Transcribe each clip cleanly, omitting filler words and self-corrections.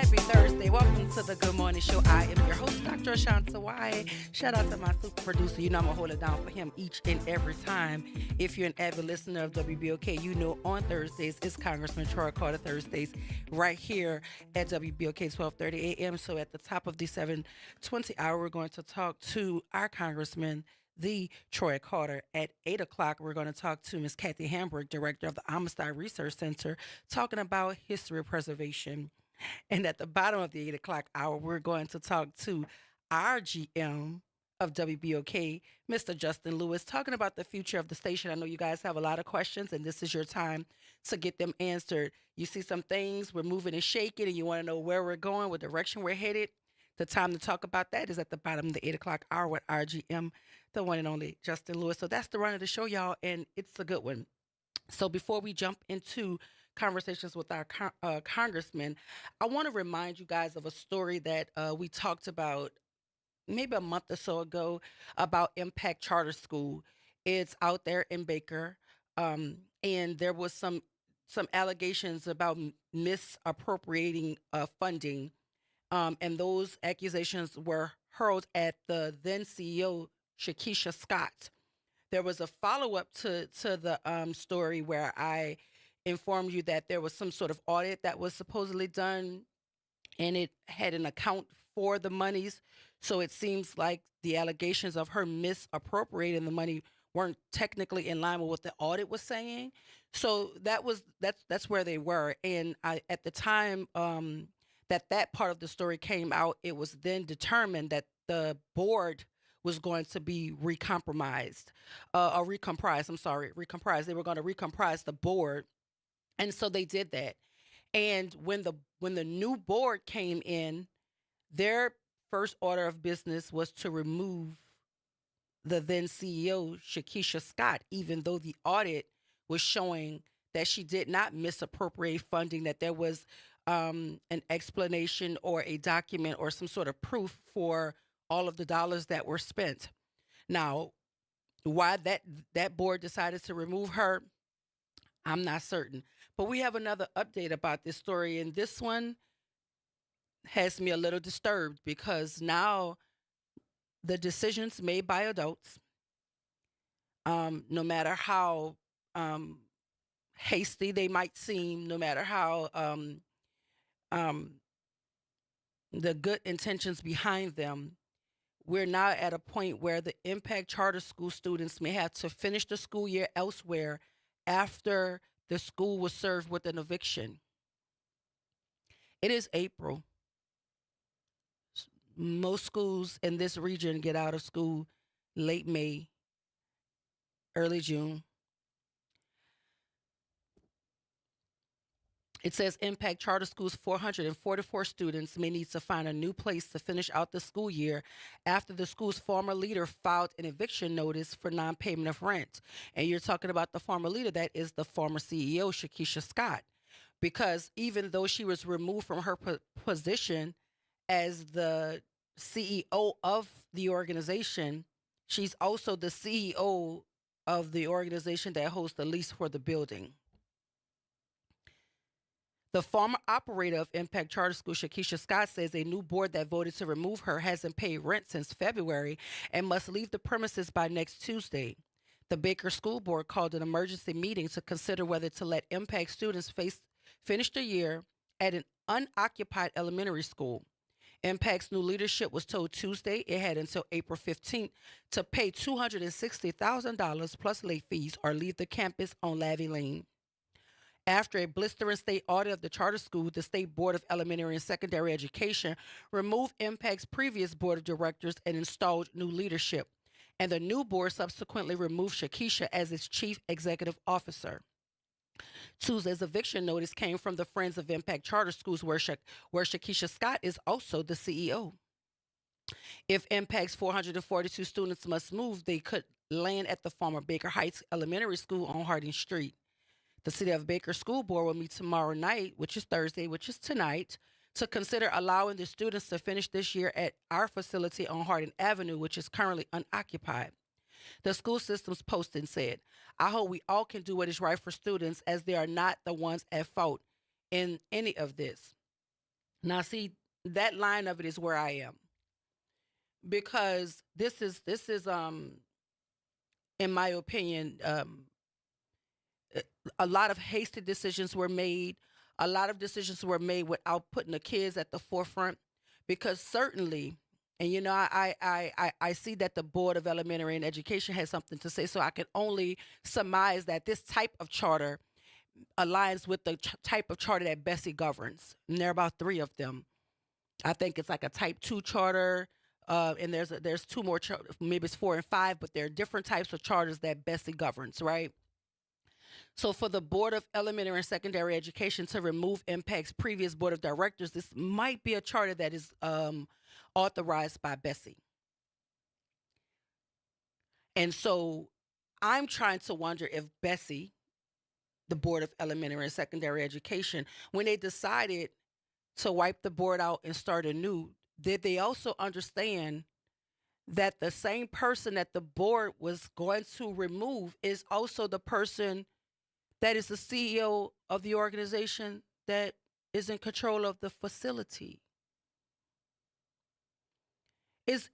Happy Thursday. Welcome to the Good Morning Show. I am your host, Dr. Ashanta Wyatt. Shout out to my super producer. You know I'm going to hold it down for him each and every time. If you're an avid listener of WBOK, you know on Thursdays it's Congressman Troy Carter Thursdays right here at WBOK 1230 a.m. So at the top of the 7:20 hour, we're going to talk to our Congressman, the Troy Carter. At 8 o'clock, we're going to talk to Ms. Kathy Hamburg, Director of the Amistad Research Center, talking about history preservation. And at the bottom of the 8 o'clock hour, we're going to talk to our GM of WBOK, Mr. Justin Lewis, talking about the future of the station. I know you guys have a lot of questions, and this is your time to get them answered. You see some things, we're moving and shaking, and you want to know where we're going, what direction we're headed. The time to talk about that is at the bottom of the 8 o'clock hour with our GM, the one and only Justin Lewis. So that's the run of the show, y'all, and it's a good one. So before we jump into conversations with our congressman, I want to remind you guys of a story that we talked about maybe a month or so ago about Impact Charter School. It's out there in Baker, and there was some allegations about misappropriating funding, and those accusations were hurled at the then CEO Shakisha Scott. There was a follow-up to the story where I informed you that there was some sort of audit that was supposedly done, and it had an account for the monies. So it seems like the allegations of her misappropriating the money weren't technically in line with what the audit was saying. So that's where they were. And at the time that part of the story came out, it was then determined that the board was going to be recomprised. They were going to recomprise the board, and so they did that. And when the new board came in, their first order of business was to remove the then CEO Shakisha Scott, even though the audit was showing that she did not misappropriate funding, that there was an explanation or a document or some sort of proof for all of the dollars that were spent. Now, why that board decided to remove her, I'm not certain. But we have another update about this story, and this one has me a little disturbed because now the decisions made by adults, no matter how hasty they might seem, no matter how the good intentions behind them, we're now at a point where the Impact Charter School students may have to finish the school year elsewhere after the school was served with an eviction. It is April. Most schools in this region get out of school late May, early June. It says Impact Charter School's 444 students may need to find a new place to finish out the school year after the school's former leader filed an eviction notice for non-payment of rent. And you're talking about the former leader, that is the former CEO, Shakisha Scott. Because even though she was removed from her position as the CEO of the organization, she's also the CEO of the organization that hosts the lease for the building. The former operator of Impact Charter School, Shakisha Scott, says a new board that voted to remove her hasn't paid rent since February and must leave the premises by next Tuesday. The Baker School Board called an emergency meeting to consider whether to let Impact students finish the year at an unoccupied elementary school. Impact's new leadership was told Tuesday it had until April 15th to pay $260,000 plus late fees or leave the campus on Lavy Lane. After a blistering state audit of the charter school, the State Board of Elementary and Secondary Education removed Impact's previous board of directors and installed new leadership. And the new board subsequently removed Shakisha as its chief executive officer. Tuesday's eviction notice came from the Friends of Impact Charter Schools, where Shakisha Scott is also the CEO. If Impact's 442 students must move, they could land at the former Baker Heights Elementary School on Harding Street. The City of Baker School Board will meet tomorrow night, which is Thursday, which is tonight, to consider allowing the students to finish this year at our facility on Harding Avenue, which is currently unoccupied. The school system's posting said, "I hope we all can do what is right for students, as they are not the ones at fault in any of this." Now, see, that line of it is where I am, because this is in my opinion, a lot of hasty decisions were made. A lot of decisions were made without putting the kids at the forefront, because certainly, and I see that the Board of Elementary and Education has something to say, so I can only surmise that this type of charter aligns with the type of charter that Bessie governs. And there are about three of them. I think it's like a type 2 charter. And there's two more, maybe it's 4 and 5, but there are different types of charters that Bessie governs, right? So for the Board of Elementary and Secondary Education to remove Impact's previous board of directors, this might be a charter that is authorized by Bessie. And so I'm trying to wonder if Bessie, the Board of Elementary and Secondary Education, when they decided to wipe the board out and start anew, did they also understand that the same person that the board was going to remove is also the person that is the CEO of the organization that is in control of the facility? It's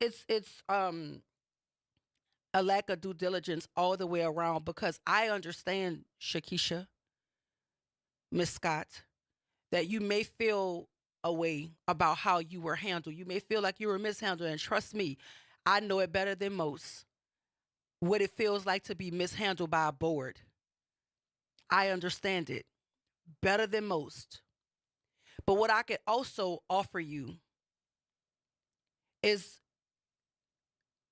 a lack of due diligence all the way around, because I understand, Shakisha, Miss Scott, that you may feel a way about how you were handled. You may feel like you were mishandled, and trust me, I know it better than most what it feels like to be mishandled by a board. I understand it better than most. But what I could also offer you is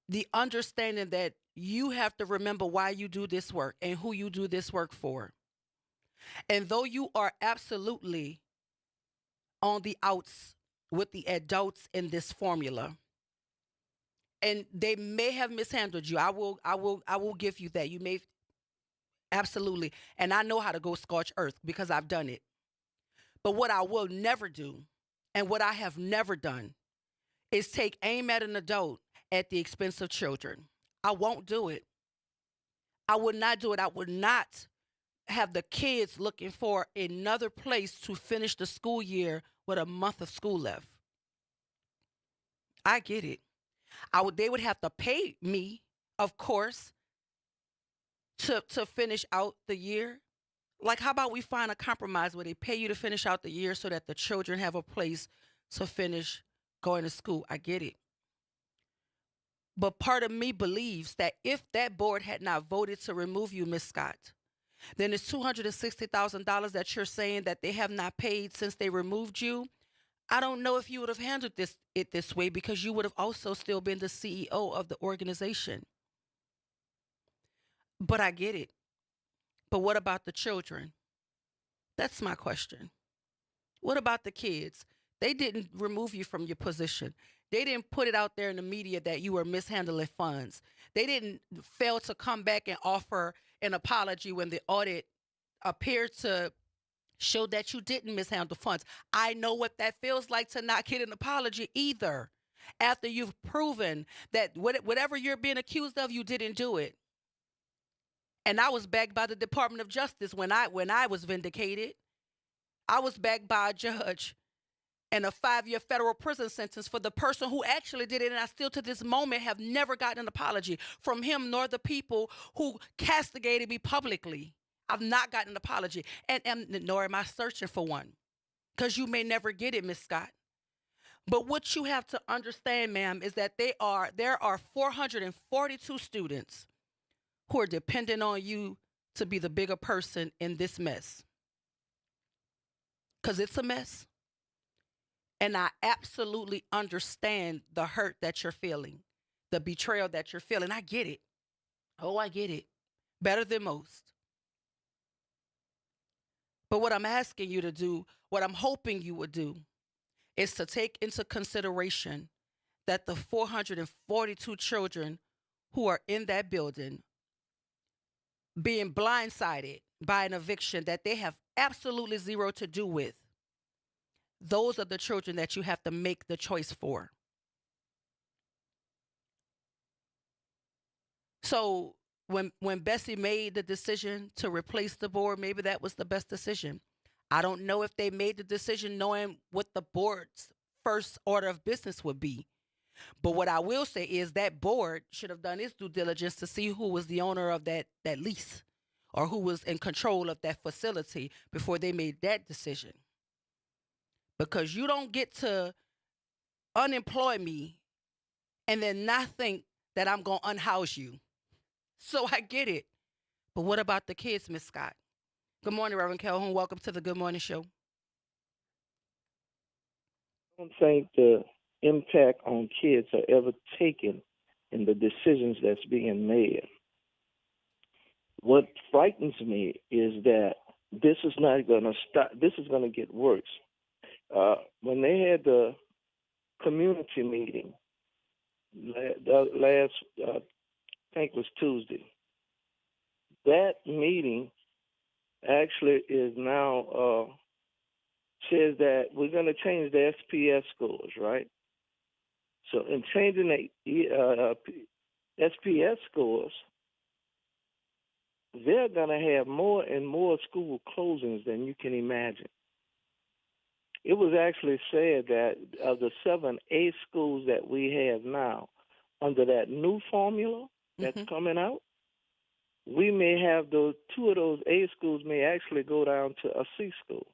the understanding that you have to remember why you do this work and who you do this work for. And though you are absolutely on the outs with the adults in this formula, and they may have mishandled you, I will give you that. You may, absolutely, and I know how to go scorch earth because I've done it. But what I will never do, and what I have never done, is take aim at an adult at the expense of children. I won't do it. I would not do it. I would not have the kids looking for another place to finish the school year with a month of school left. I get it. They would have to pay me, of course, to finish out the year. Like, how about we find a compromise where they pay you to finish out the year so that the children have a place to finish going to school? I get it. But part of me believes that if that board had not voted to remove you, Miss Scott, then it's $260,000 that you're saying that they have not paid since they removed you. I don't know if you would have handled this way, because you would have also still been the CEO of the organization. But I get it. But what about the children? That's my question. What about the kids? They didn't remove you from your position. They didn't put it out there in the media that you were mishandling funds. They didn't fail to come back and offer an apology when the audit appeared to show that you didn't mishandle funds. I know what that feels like, to not get an apology either, after you've proven that whatever you're being accused of, you didn't do it. And I was backed by the Department of Justice when I was vindicated. I was backed by a judge and a 5-year federal prison sentence for the person who actually did it. And I still to this moment have never gotten an apology from him nor the people who castigated me publicly. I've not gotten an apology, and nor am I searching for one, because you may never get it, Miss Scott. But what you have to understand, ma'am, is that there are 442 students who are dependent on you to be the bigger person in this mess. Because it's a mess. And I absolutely understand the hurt that you're feeling, the betrayal that you're feeling. I get it. Oh, I get it. Better than most. But what I'm asking you to do, what I'm hoping you would do, is to take into consideration that the 442 children who are in that building being blindsided by an eviction that they have absolutely zero to do with, those are the children that you have to make the choice for. So when Bessie made the decision to replace the board, maybe that was the best decision. I don't know if they made the decision knowing what the board's first order of business would be. But what I will say is that board should have done its due diligence to see who was the owner of that lease or who was in control of that facility before they made that decision. Because you don't get to unemploy me and then not think that I'm going to unhouse you. So I get it. But what about the kids, Miss Scott? Good morning, Reverend Calhoun. Welcome to the Good Morning Show. I don't think the impact on kids are ever taken in the decisions that's being made. What frightens me is that this is not going to stop. This is going to get worse. When they had the community meeting last, I think it was Tuesday, that meeting actually is now says that we're going to change the SPS scores, right? So in changing the SPS scores, they're going to have more and more school closings than you can imagine. It was actually said that of the 7 A schools that we have now, under that new formula that's coming out, we may have those 2 of those A schools may actually go down to a C school.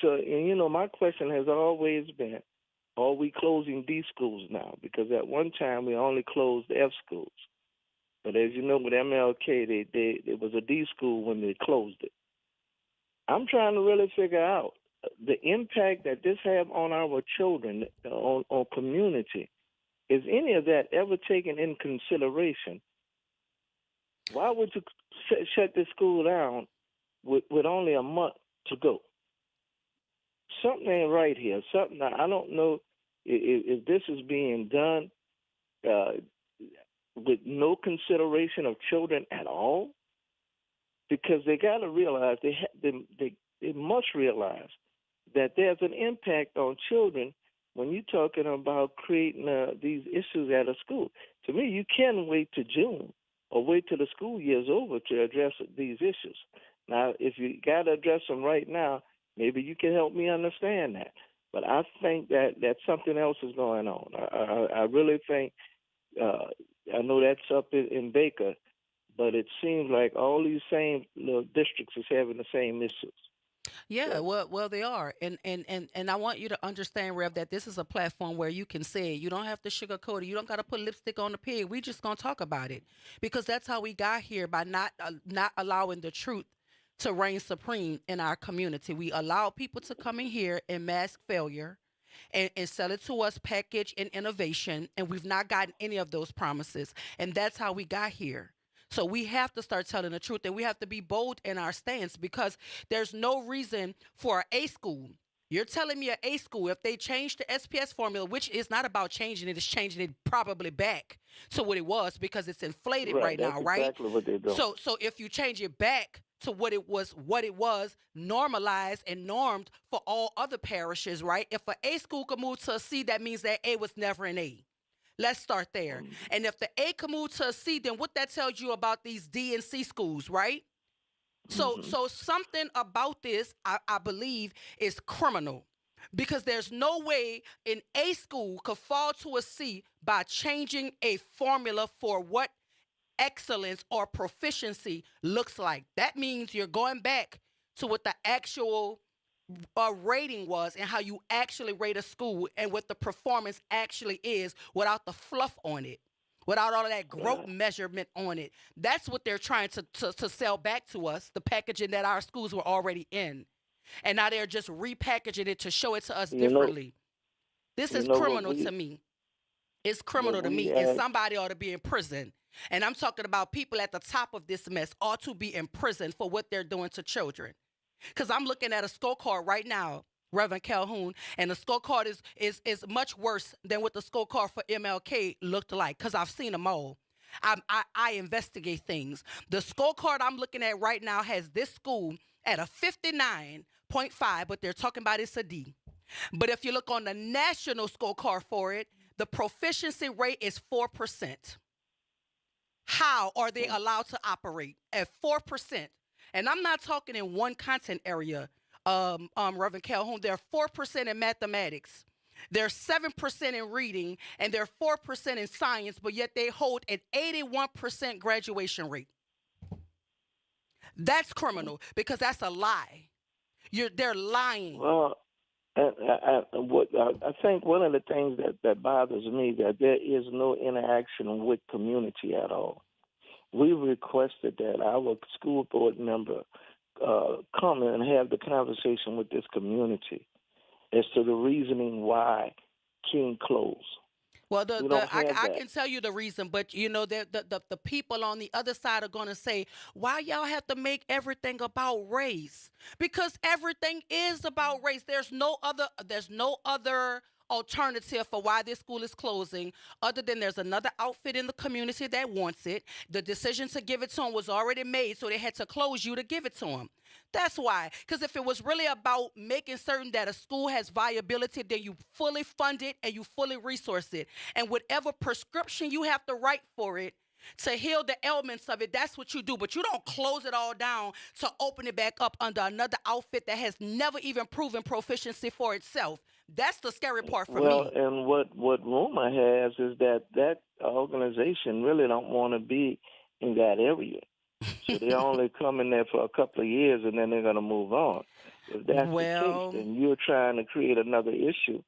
So, and my question has always been, are we closing D schools now? Because at one time we only closed F schools. But as you know, with MLK, it was a D school when they closed it. I'm trying to really figure out the impact that this have on our children, on community. Is any of that ever taken in consideration? Why would you shut this school down with only a month to go? Something ain't right here. Something, I don't know if this is being done with no consideration of children at all, because they got to realize, they must realize that there's an impact on children when you're talking about creating these issues at a school. To me, you can't wait to June or wait till the school year's over to address these issues. Now, if you got to address them right now, maybe you can help me understand that. But I think that something else is going on. I really think, I know that's up in Baker, but it seems like all these same little districts is having the same issues. Yeah, well, they are, and I want you to understand, Rev, that this is a platform where you can say it. You don't have to sugarcoat it. You don't got to put lipstick on the pig. We just gonna talk about it because that's how we got here, by not allowing the truth to reign supreme in our community. We allow people to come in here and mask failure and sell it to us package and innovation, and we've not gotten any of those promises, and that's how we got here. So we have to start telling the truth, and we have to be bold in our stance, because there's no reason for a school. You're telling me a school, if they change the SPS formula, which is not about changing it, it's changing it probably back to what it was, because it's inflated right now, right? Exactly what they're doing. So if you change it back to what it was, normalized and normed for all other parishes, right? If a school could move to a C, that means that A was never an A. Let's start there. And if the A can move to a C, then what that tells you about these D and C schools, right? So something about this, I believe, is criminal, because there's no way an A school could fall to a C by changing a formula for what excellence or proficiency looks like. That means you're going back to what the actual rating was and how you actually rate a school and what the performance actually is, without the fluff on it, without all of that growth measurement on it. That's what they're trying to sell back to us, the packaging that our schools were already in. And now they're just repackaging it to show it to us differently. This is criminal to me. It's criminal to me, and somebody ought to be in prison. And I'm talking about people at the top of this mess ought to be in prison for what they're doing to children. Because I'm looking at a scorecard right now, Reverend Calhoun, and the scorecard is much worse than what the scorecard for MLK looked like, because I've seen them all. I investigate things. The scorecard I'm looking at right now has this school at a 59.5, but they're talking about it's a D. But if you look on the national scorecard for it, the proficiency rate is 4%. How are they allowed to operate at 4%? And I'm not talking in one content area, Reverend Calhoun. They're 4% in mathematics. They're 7% in reading, and they're 4% in science, but yet they hold an 81% graduation rate. That's criminal because that's a lie. They're lying. Well, I think one of the things that bothers me that there is no interaction with community at all. We requested that our school board member come and have the conversation with this community as to the reasoning why King closed. Well, I can tell you the reason, but the people on the other side are going to say, why y'all have to make everything about race? Because everything is about race. There's no other alternative for why this school is closing other than there's another outfit in the community that wants it. The decision to give it to them was already made, so they had to close you to give it to them. That's why. Because if it was really about making certain that a school has viability, then you fully fund it and you fully resource it. And whatever prescription you have to write for it to heal the ailments of it, that's what you do. But you don't close it all down to open it back up under another outfit that has never even proven proficiency for itself. That's the scary part for me. Well, and what rumor has is that organization really don't want to be in that area. So they only come in there for a couple of years and then they're going to move on. If that's the case, then you're trying to create another issue.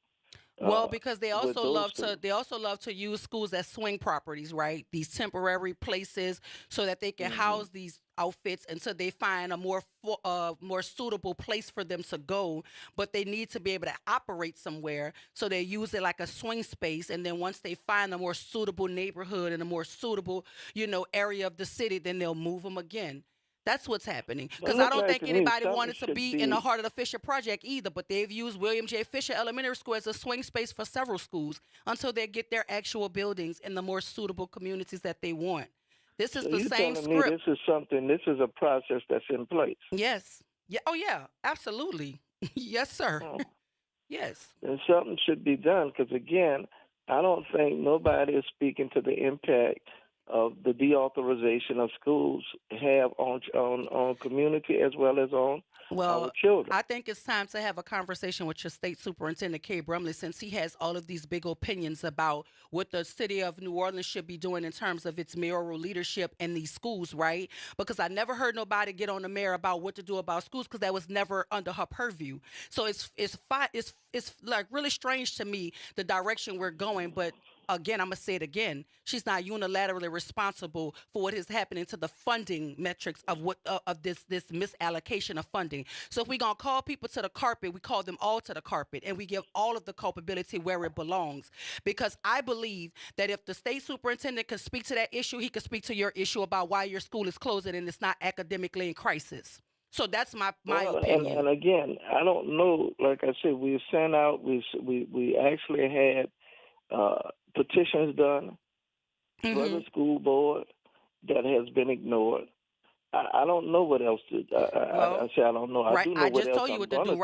Well, because they also love to use schools as swing properties, right? These temporary places so that they can house these outfits until they find a more suitable place for them to go. But they need to be able to operate somewhere, so they use it like a swing space. And then once they find a more suitable neighborhood and a more suitable, area of the city, then they'll move them again. That's what's happening. Because I don't think anybody wanted to be in the heart of the Fisher Project either, but they've used William J. Fisher Elementary School as a swing space for several schools until they get their actual buildings in the more suitable communities that they want. This is the same script. This is a process that's in place. Yes. Yeah. Oh, yeah. Absolutely. Yes, sir. Oh. Yes. And something should be done because, again, I don't think nobody is speaking to the impact of the deauthorization of schools have on community as well as on our children. I think it's time to have a conversation with your state superintendent, Kay Brumley, since he has all of these big opinions about what the city of New Orleans should be doing in terms of its mayoral leadership in these schools, right? Because I never heard nobody get on the mayor about what to do about schools because that was never under her purview. So it's like really strange to me the direction we're going, but again, I'm going to say it again. She's not unilaterally responsible for what is happening to the funding metrics of this misallocation of funding. So if we're going to call people to the carpet, we call them all to the carpet, and we give all of the culpability where it belongs. Because I believe that if the state superintendent can speak to that issue, he can speak to your issue about why your school is closing and it's not academically in crisis. So that's my opinion. And again, I don't know. Like I said, we sent out. We actually had petitions done for the school board that has been ignored. I don't know what else to. I don't know. I do know I what just else told you I'm what to do. do.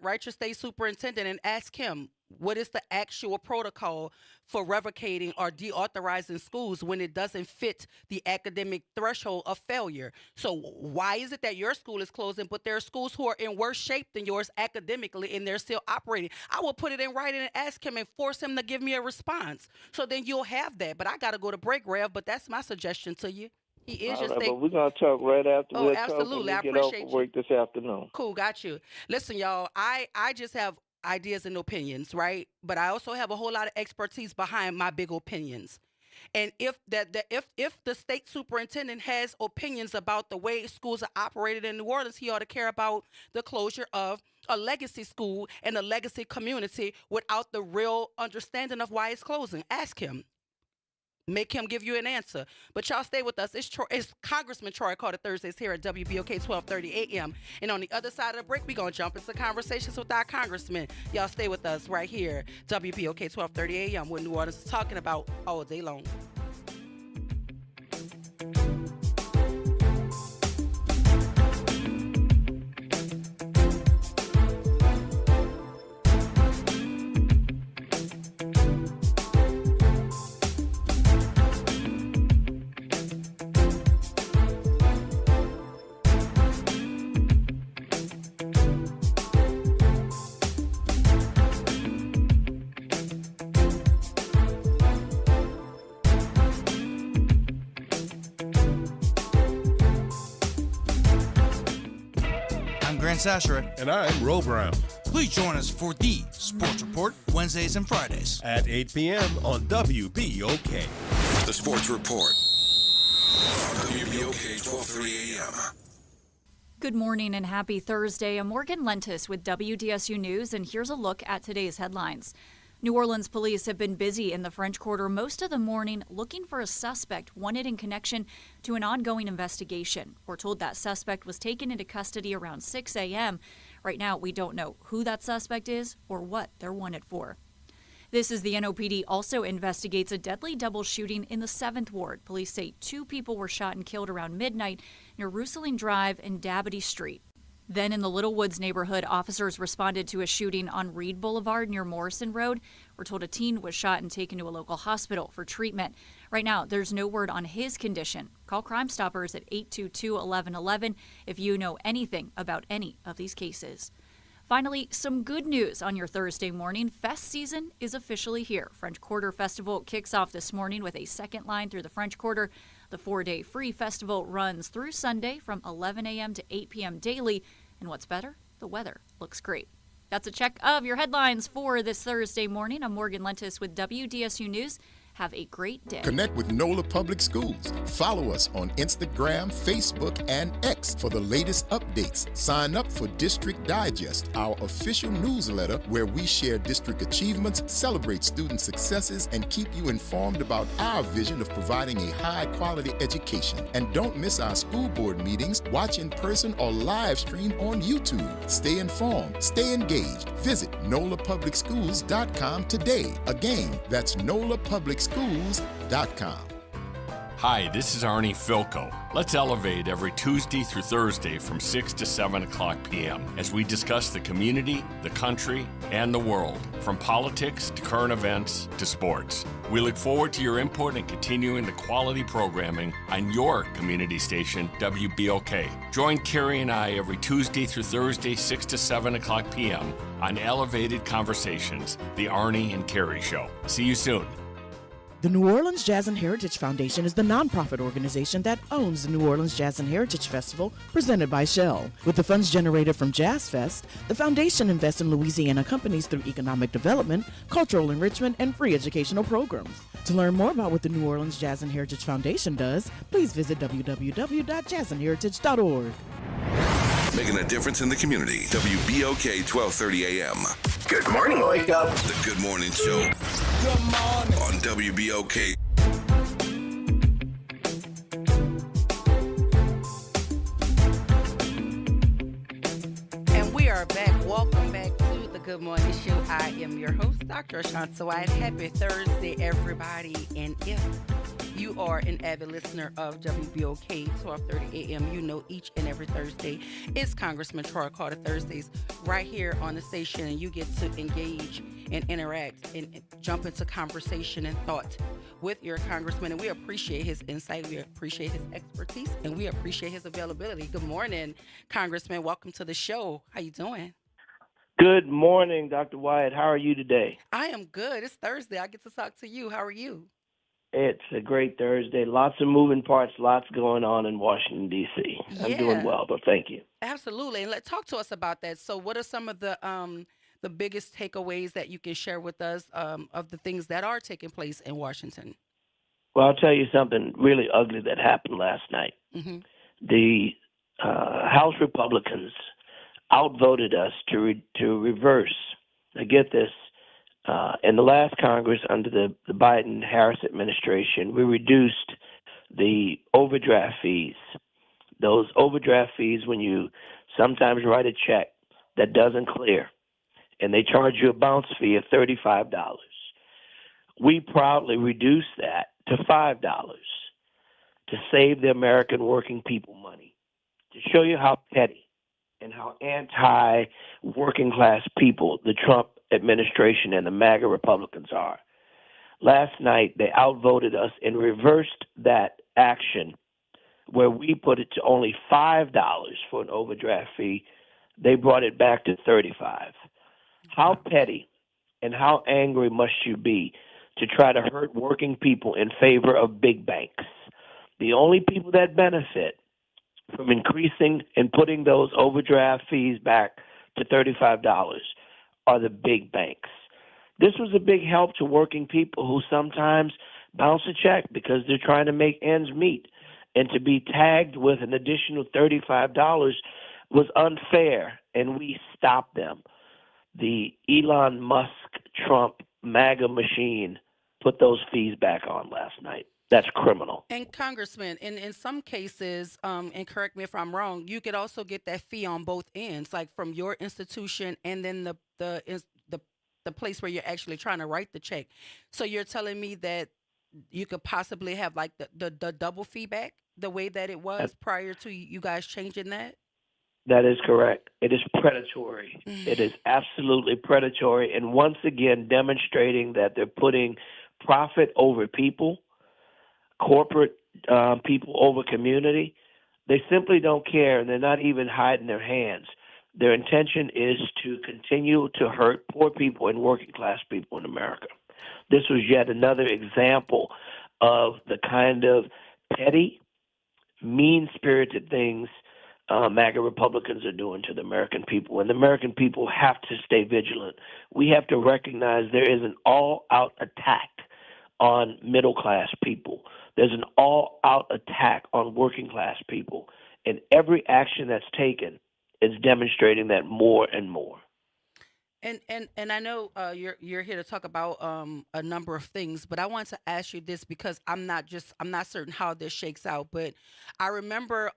Write your state superintendent and ask him what is the actual protocol for revocating or deauthorizing schools when it doesn't fit the academic threshold of failure. So why is it that your school is closing, but there are schools who are in worse shape than yours academically and they're still operating? I will put it in writing and ask him and force him to give me a response. So then you'll have that. But I got to go to break, Rev, but that's my suggestion to you. He is your state. But we're going to talk right after. Oh, absolutely. I appreciate you. Work this afternoon. Cool, got you. Listen, y'all, I just have ideas and opinions, right? But I also have a whole lot of expertise behind my big opinions. And if the state superintendent has opinions about the way schools are operated in New Orleans, he ought to care about the closure of a legacy school and a legacy community without the real understanding of why it's closing. Ask him. Make him give you an answer. But y'all stay with us. It's Congressman Troy Carter Thursdays here at WBOK 1230 AM. And on the other side of the break, we're going to jump into conversations with our congressman. Y'all stay with us right here. WBOK 1230 AM, what New Orleans is talking about all day long. Grant Sasheret. And I'm Ro Brown. Please join us for the Sports Report, Wednesdays and Fridays. At 8 p.m. on WBOK. The Sports Report. WBOK 1230 AM. Good morning and happy Thursday. I'm Morgan Lentis with WDSU News, and here's a look at today's headlines. New Orleans police have been busy in the French Quarter most of the morning looking for a suspect wanted in connection to an ongoing investigation. We're told that suspect was taken into custody around 6 a.m. Right now, we don't know who that suspect is or what they're wanted for. This is the NOPD also investigates a deadly double shooting in the 7th Ward. Police say 2 people were shot and killed around midnight near Rousseline Drive and Dabity Street. Then in the Little Woods neighborhood, officers responded to a shooting on Reed Boulevard near Morrison Road. We're told a teen was shot and taken to a local hospital for treatment. Right now, there's no word on his condition. Call Crime Stoppers at 822-1111 if you know anything about any of these cases. Finally, some good news on your Thursday morning. Fest season is officially here. French Quarter Festival kicks off this morning with a second line through the French Quarter. The 4-day free festival runs through Sunday from 11 a.m. to 8 p.m. daily. And what's better? The weather looks great. That's a check of your headlines for this Thursday morning. I'm Morgan Lentis with WDSU News. Have a great day. Connect with NOLA Public Schools. Follow us on Instagram, Facebook, and X for the latest updates. Sign up for District Digest, our official newsletter where we share district achievements, celebrate student successes, and keep you informed about our vision of providing a high-quality education. And don't miss our school board meetings. Watch in person or live stream on YouTube. Stay informed. Stay engaged. Visit NOLAPublicSchools.com today. Again, that's NOLAPublicSchools.com. Hi, this is Arnie Filko. Let's elevate every Tuesday through Thursday from 6 to 7 o'clock p.m. as we discuss the community, the country, and the world, from politics to current events to sports. We look forward to your input and continuing the quality programming on your community station, WBOK. Join Carrie and I every Tuesday through Thursday, 6 to 7 o'clock p.m. on Elevated Conversations, the Arnie and Carrie Show. See you soon. The New Orleans Jazz and Heritage Foundation is the nonprofit organization that owns the New Orleans Jazz and Heritage Festival presented by Shell. With the funds generated from Jazz Fest, the foundation invests in Louisiana companies through economic development, cultural enrichment, and free educational programs. To learn more about what the New Orleans Jazz and Heritage Foundation does, please visit www.jazzandheritage.org. Making a difference in the community. WBOK 1230 AM. Good morning, wake up. The Good Morning Show. Good morning. On WBOK. And we are back. Welcome back to the Good Morning Show. I am your host, Dr. Ashanta White. Happy Thursday, everybody. And if you are an avid listener of WBOK 1230 AM, you know each and every Thursday is Congressman Troy Carter Thursdays right here on the station, and you get to engage and interact and jump into conversation and thought with your congressman. And we appreciate his insight, we appreciate his expertise, and we appreciate his availability. Good morning, Congressman. Welcome to the show. How you doing? Good morning, Dr. Wyatt. How are you today? I am good. It's Thursday. I get to talk to you. How are you? It's a great Thursday. Lots of moving parts, lots going on in Washington, D.C. I'm doing well, but thank you. Absolutely. And talk to us about that. So what are some of the biggest takeaways that you can share with us of the things that are taking place in Washington? Well, I'll tell you something really ugly that happened last night. Mm-hmm. The House Republicans outvoted us to reverse. Now get this. In the last Congress, under the Biden-Harris administration, we reduced the overdraft fees. Those overdraft fees, when you sometimes write a check that doesn't clear, and they charge you a bounce fee of $35. We proudly reduced that to $5 to save the American working people money, to show you how petty and how anti-working class people the Trump administration and the MAGA Republicans are. Last night, they outvoted us and reversed that action where we put it to only $5 for an overdraft fee. They brought it back to $35. How petty and how angry must you be to try to hurt working people in favor of big banks? The only people that benefit from increasing and putting those overdraft fees back to $35 are the big banks. This was a big help to working people who sometimes bounce a check because they're trying to make ends meet. And to be tagged with an additional $35 was unfair, and we stopped them. The Elon Musk, Trump, MAGA machine put those fees back on last night. That's criminal. And Congressman, in some cases, and correct me if I'm wrong, you could also get that fee on both ends, like from your institution and then the place where you're actually trying to write the check. So you're telling me that you could possibly have like the double fee back the way that it was prior to you guys changing that? That is correct. It is predatory. It is absolutely predatory. And once again, demonstrating that they're putting profit over people, corporate people over community. They simply don't care, and they're not even hiding their hands. Their intention is to continue to hurt poor people and working class people in America. This was yet another example of the kind of petty, mean-spirited things MAGA Republicans are doing to the American people. And the American people have to stay vigilant. We have to recognize there is an all-out attack on middle-class people. There's an all-out attack on working-class people. And every action that's taken is demonstrating that more and more. And I know you're here to talk about a number of things, but I want to ask you this because I'm not certain how this shakes out. But I remember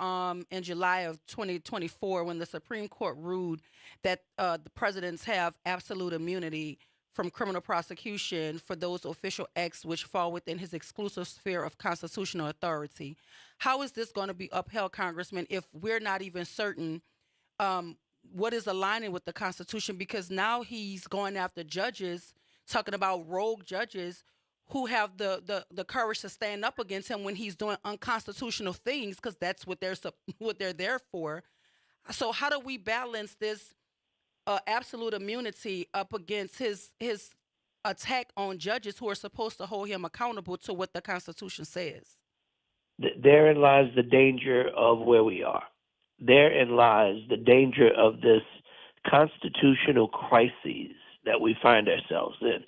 in July of 2024 when the Supreme Court ruled that the presidents have absolute immunity from criminal prosecution for those official acts which fall within his exclusive sphere of constitutional authority. How is this going to be upheld, Congressman, if we're not even certain what is aligning with the Constitution? Because now he's going after judges, talking about rogue judges who have the courage to stand up against him when he's doing unconstitutional things, because that's what they're there for. So how do we balance this absolute immunity up against his attack on judges who are supposed to hold him accountable to what the Constitution says? Therein lies the danger of where we are. Therein lies the danger of this constitutional crisis that we find ourselves in.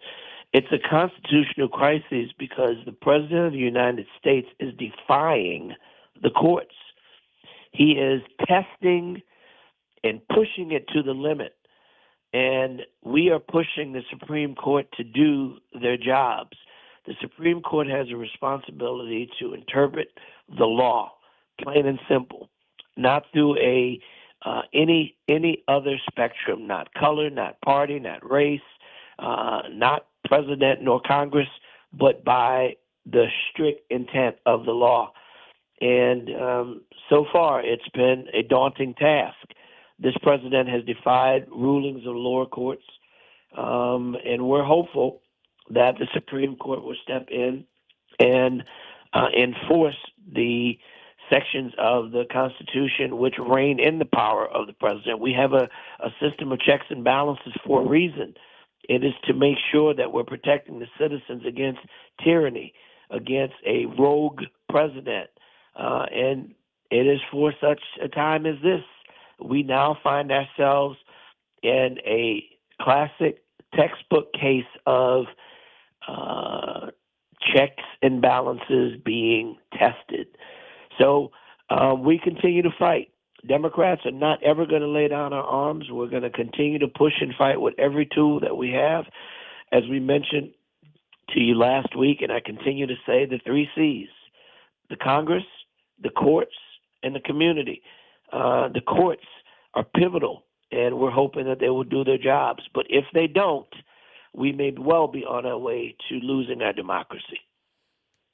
It's a constitutional crisis because the President of the United States is defying the courts. He is testing and pushing it to the limit. And we are pushing the Supreme Court to do their jobs. The Supreme Court has a responsibility to interpret the law, plain and simple. Not through any other spectrum, not color, not party, not race, not president nor Congress, but by the strict intent of the law. And so far, it's been a daunting task. This president has defied rulings of lower courts, and we're hopeful that the Supreme Court will step in and enforce the sections of the Constitution which rein in the power of the president. We have a system of checks and balances for a reason. It is to make sure that we're protecting the citizens against tyranny, against a rogue president. And it is for such a time as this. We now find ourselves in a classic textbook case of checks and balances being tested. So we continue to fight. Democrats are not ever going to lay down our arms. We're going to continue to push and fight with every tool that we have. As we mentioned to you last week, and I continue to say, the 3 C's: the Congress, the courts, and the community. The courts are pivotal, and we're hoping that they will do their jobs. But if they don't, we may well be on our way to losing our democracy.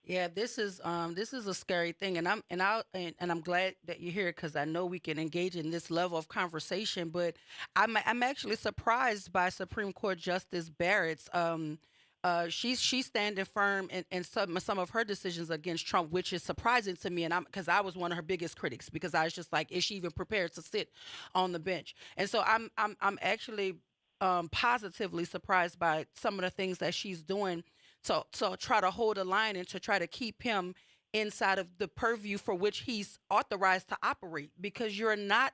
Yeah, this is a scary thing, and I'm glad that you're here because I know we can engage in this level of conversation. But I'm actually surprised by Supreme Court Justice Barrett's. She's standing firm in some of her decisions against Trump, which is surprising to me, and because I was one of her biggest critics, because I was just like, is she even prepared to sit on the bench? And so I'm actually positively surprised by some of the things that she's doing to try to hold a line and to try to keep him inside of the purview for which he's authorized to operate, because you're not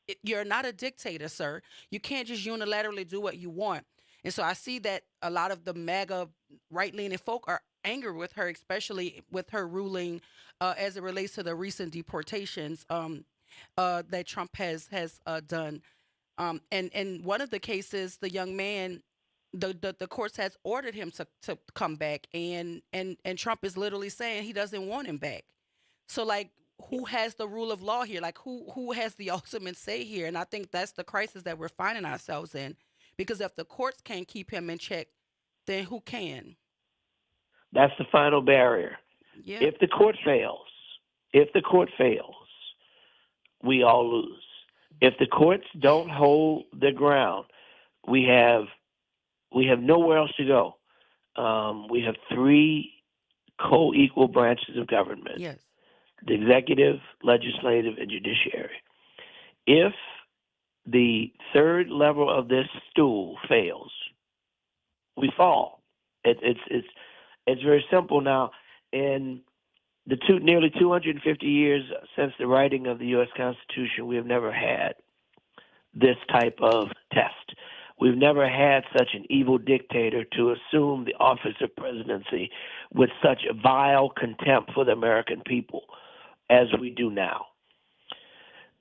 a dictator, sir. You can't just unilaterally do what you want. And so I see that a lot of the MAGA right-leaning folk are angry with her, especially with her ruling as it relates to the recent deportations that Trump has done. And one of the cases, the young man, the courts has ordered him to come back, and Trump is literally saying he doesn't want him back. So like, who has the rule of law here? Like, who has the ultimate say here? And I think that's the crisis that we're finding ourselves in, because if the courts can't keep him in check, then who can? That's the final barrier. Yeah. If the court fails, we all lose. If the courts don't hold their ground, we have nowhere else to go. We have three co-equal branches of government. Yes. The executive, legislative, and judiciary. If the third level of this stool fails, we fall. It's very simple. Now, in the nearly 250 years since the writing of the U.S. Constitution, we have never had this type of test. We've never had such an evil dictator to assume the office of presidency with such a vile contempt for the American people as we do now.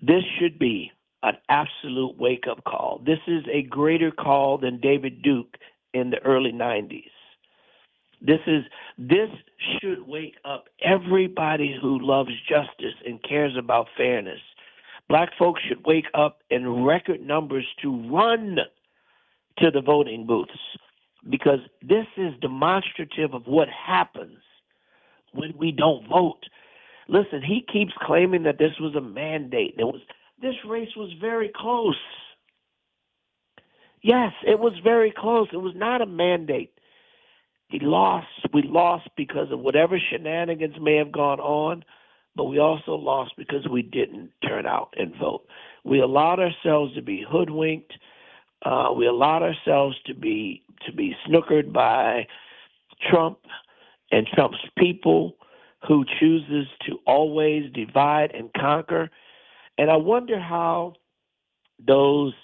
This should be an absolute wake-up call. This is a greater call than David Duke in the early 90s. This should wake up everybody who loves justice and cares about fairness. Black folks should wake up in record numbers to run to the voting booths, because this is demonstrative of what happens when we don't vote. Listen, he keeps claiming that this was a mandate. This race was very close. Yes, it was very close. It was not a mandate. We lost because of whatever shenanigans may have gone on, but we also lost because we didn't turn out and vote. We allowed ourselves to be hoodwinked. We allowed ourselves to be snookered by Trump and Trump's people, who chooses to always divide and conquer. And I wonder how those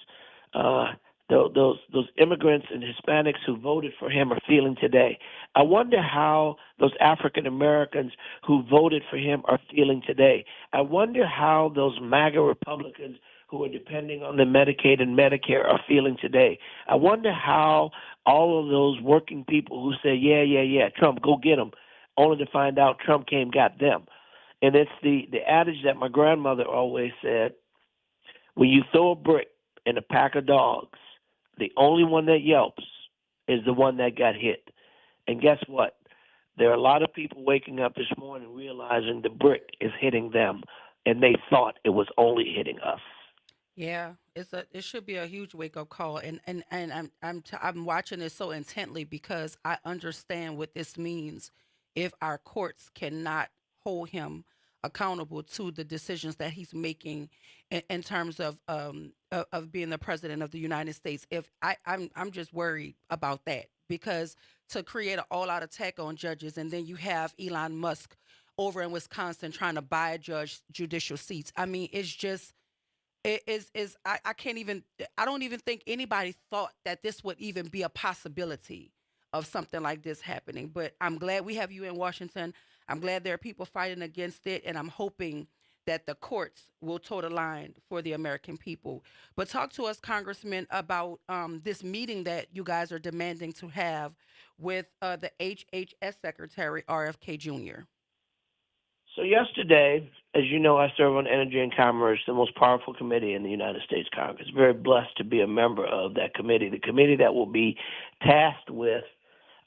immigrants and Hispanics who voted for him are feeling today. I wonder how those African Americans who voted for him are feeling today. I wonder how those MAGA Republicans who are depending on the Medicaid and Medicare are feeling today. I wonder how all of those working people who say, yeah, Trump, go get him, only to find out Trump came, got them. And it's the adage that my grandmother always said: when you throw a brick in a pack of dogs, the only one that yelps is the one that got hit. And guess what? There are a lot of people waking up this morning realizing the brick is hitting them, and they thought it was only hitting us. Yeah, it should be a huge wake up call, and I'm watching this so intently because I understand what this means if our courts cannot hold him accountable to the decisions that he's making in terms of being the president of the United States. If I'm just worried about that, because to create an all-out attack on judges, and then you have Elon Musk over in Wisconsin trying to buy judicial seats. I mean, it's just. I can't even, I don't even think anybody thought that this would even be a possibility of something like this happening. But I'm glad we have you in Washington. I'm glad there are people fighting against it, and I'm hoping that the courts will toe the line for the American people. But talk to us, Congressman, about this meeting that you guys are demanding to have with the HHS Secretary, RFK Jr. So yesterday, as you know, I serve on Energy and Commerce, the most powerful committee in the United States Congress. Very blessed to be a member of that committee, the committee that will be tasked with,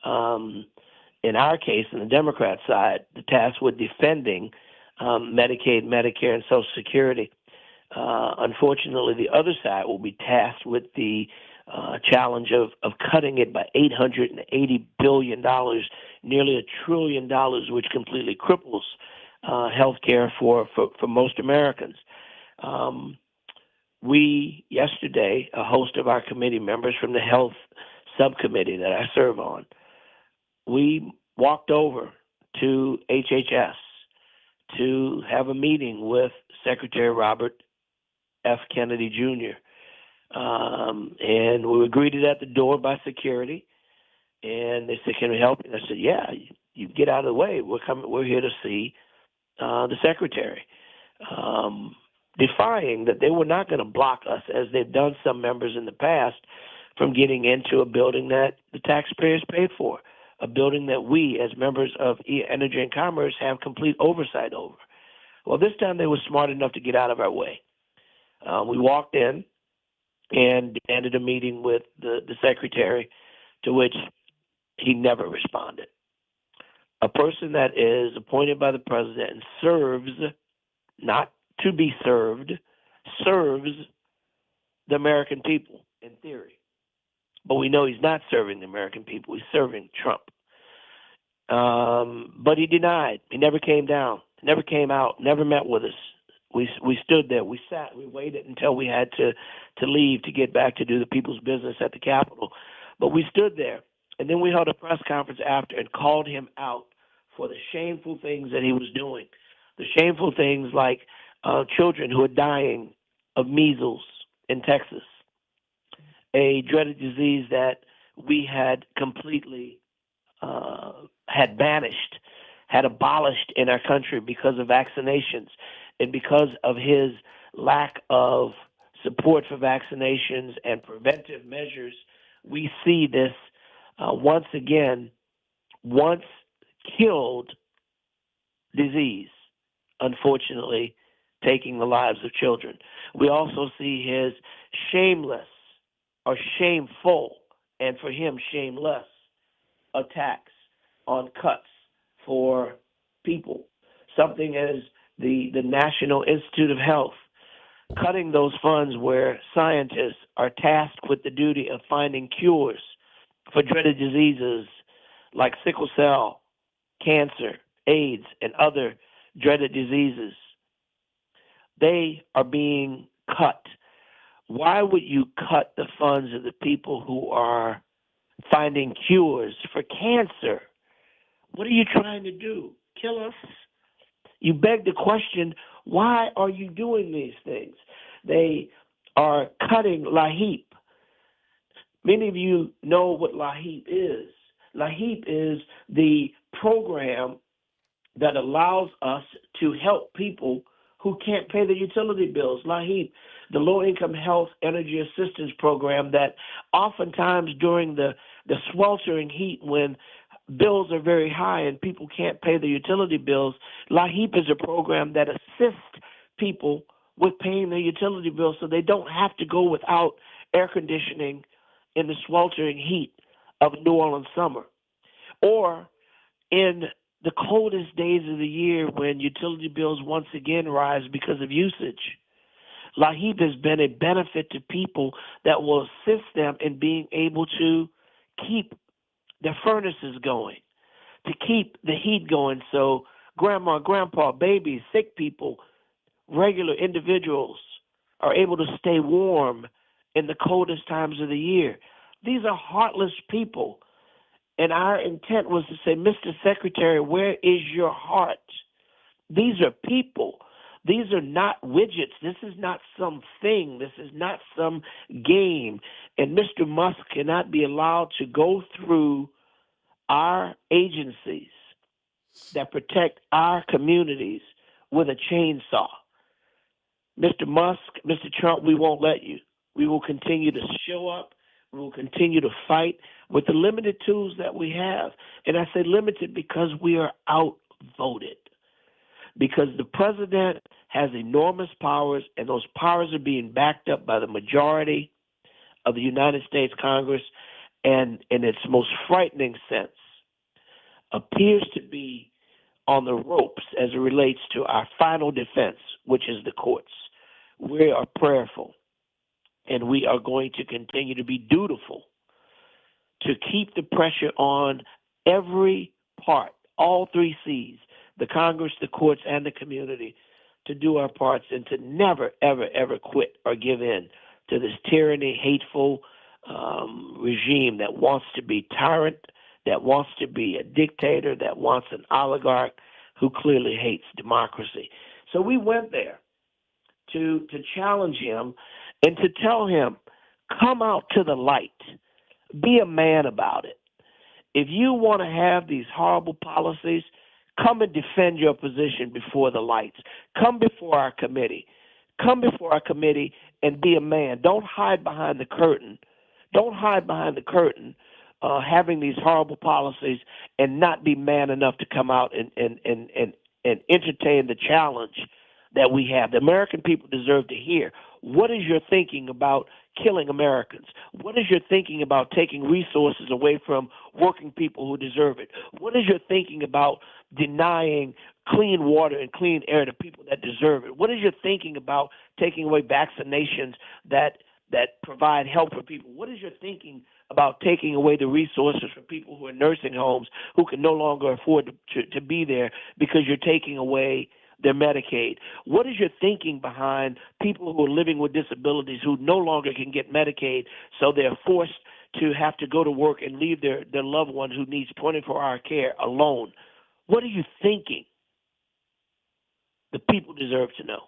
in our case, in the Democrat side, the task with defending Medicaid, Medicare, and Social Security. Unfortunately, the other side will be tasked with the challenge of cutting it by $880 billion, nearly $1 trillion, which completely cripples health care for most Americans. We, yesterday, a host of our committee members from the health subcommittee that I serve on, we walked over to HHS to have a meeting with Secretary Robert F. Kennedy Jr. And we were greeted at the door by security, and they said, "Can we help you?" And I said, "Yeah, you get out of the way. We're here to see the secretary," defying that they were not going to block us, as they've done some members in the past, from getting into a building that the taxpayers paid for, a building that we, as members of Energy and Commerce, have complete oversight over. Well, this time they were smart enough to get out of our way. We walked in and demanded a meeting with the secretary, to which he never responded. A person that is appointed by the president and serves, not to be served, serves the American people in theory. But we know he's not serving the American people. He's serving Trump. But he denied. He never came down, never came out, never met with us. We stood there. We sat. We waited until we had to leave to get back to do the people's business at the Capitol. But we stood there. And then we held a press conference after and called him out for the shameful things that he was doing. The shameful things like children who are dying of measles in Texas, a dreaded disease that we had completely had banished, had abolished in our country because of vaccinations and because of his lack of support for vaccinations and preventive measures. We see this once again, once killed disease, unfortunately, taking the lives of children. We also see his shameless or shameful, and for him, shameless attacks on cuts for people. Something as the National Institute of Health, cutting those funds where scientists are tasked with the duty of finding cures for dreaded diseases like sickle cell, cancer, AIDS, and other dreaded diseases. They are being cut. Why would you cut the funds of the people who are finding cures for cancer? What are you trying to do? Kill us? You beg the question, why are you doing these things? They are cutting LAHEAP. Many of you know what LAHEAP is. LAHEAP is the program that allows us to help people who can't pay their utility bills. LAHEAP, the Low-Income Health Energy Assistance Program, that oftentimes during the sweltering heat when bills are very high and people can't pay their utility bills, LAHEAP is a program that assists people with paying their utility bills so they don't have to go without air conditioning in the sweltering heat of New Orleans summer, or in the coldest days of the year when utility bills once again rise because of usage. LAHEAP has been a benefit to people that will assist them in being able to keep their furnaces going, to keep the heat going so grandma, grandpa, babies, sick people, regular individuals are able to stay warm in the coldest times of the year. These are heartless people. And our intent was to say, Mr. Secretary, where is your heart? These are people. These are not widgets. This is not something. This is not some game. And Mr. Musk cannot be allowed to go through our agencies that protect our communities with a chainsaw. Mr. Musk, Mr. Trump, we won't let you. We will continue to show up. We will continue to fight with the limited tools that we have. And I say limited because we are outvoted. Because the president has enormous powers, and those powers are being backed up by the majority of the United States Congress, and in its most frightening sense, appears to be on the ropes as it relates to our final defense, which is the courts. We are prayerful, and we are going to continue to be dutiful to keep the pressure on every part, all three C's, the Congress, the courts, and the community, to do our parts and to never, ever, ever quit or give in to this tyranny, hateful regime that wants to be tyrant, that wants to be a dictator, that wants an oligarch who clearly hates democracy. So we went there to challenge him and to tell him, come out to the light. Be a man about it. If you want to have these horrible policies, come and defend your position before the lights. Come before our committee. Come before our committee and be a man. Don't hide behind the curtain. Don't hide behind the curtain having these horrible policies and not be man enough to come out and entertain the challenge that we have. The American people deserve to hear. What is your thinking about killing Americans? What is your thinking about taking resources away from working people who deserve it? What is your thinking about denying clean water and clean air to people that deserve it? What is your thinking about taking away vaccinations that provide help for people? What is your thinking about taking away the resources for people who are in nursing homes who can no longer afford to be there because you're taking away their Medicaid? What is your thinking behind people who are living with disabilities who no longer can get Medicaid, so they're forced to have to go to work and leave their loved one who needs 24-hour care alone? What are you thinking? The people deserve to know.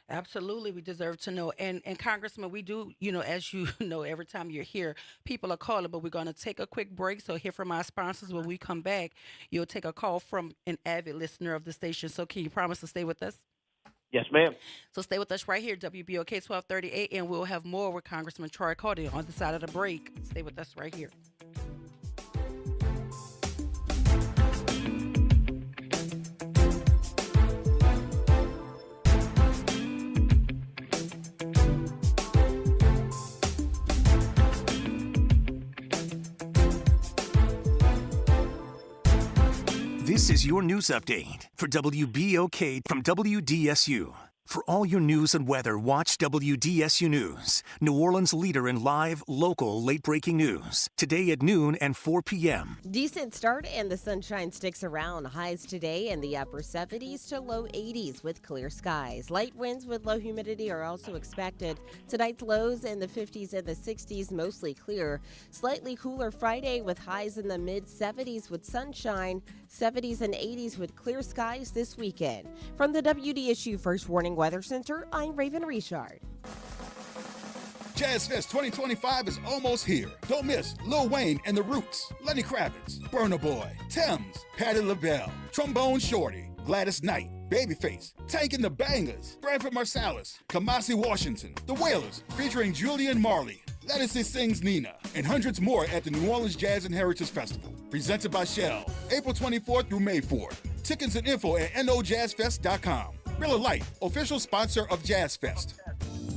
Absolutely, we deserve to know. And Congressman, we do, as you know, every time you're here, people are calling, but we're going to take a quick break. So hear from our sponsors. When we come back, you'll take a call from an avid listener of the station. So can you promise to stay with us? Yes, ma'am. So stay with us right here, WBOK 1230 AM. We'll have more with Congressman Troy Carter on the side of the break. Stay with us right here. This is your news update for WBOK from WDSU. For all your news and weather, watch WDSU News, New Orleans' leader in live, local, late-breaking news. Today at noon and 4 p.m. Decent start and the sunshine sticks around. Highs today in the upper 70s to low 80s with clear skies. Light winds with low humidity are also expected. Tonight's lows in the 50s and the 60s, mostly clear. Slightly cooler Friday with highs in the mid-70s with sunshine. 70s and 80s with clear skies this weekend. From the WDSU First Warning Weather Center, I'm Raven Richard. Jazz Fest 2025 is almost here. Don't miss Lil Wayne and The Roots, Lenny Kravitz, Burna Boy, Thames, Patti LaBelle, Trombone Shorty, Gladys Knight, Babyface, Tank and the Bangers, Branford Marsalis, Kamasi Washington, The Wailers, featuring Julian Marley, Lettucey Sings Nina, and hundreds more at the New Orleans Jazz and Heritage Festival, presented by Shell, April 24th through May 4th. Tickets and info at nojazzfest.com. Miller Lite, official sponsor of Jazz Fest.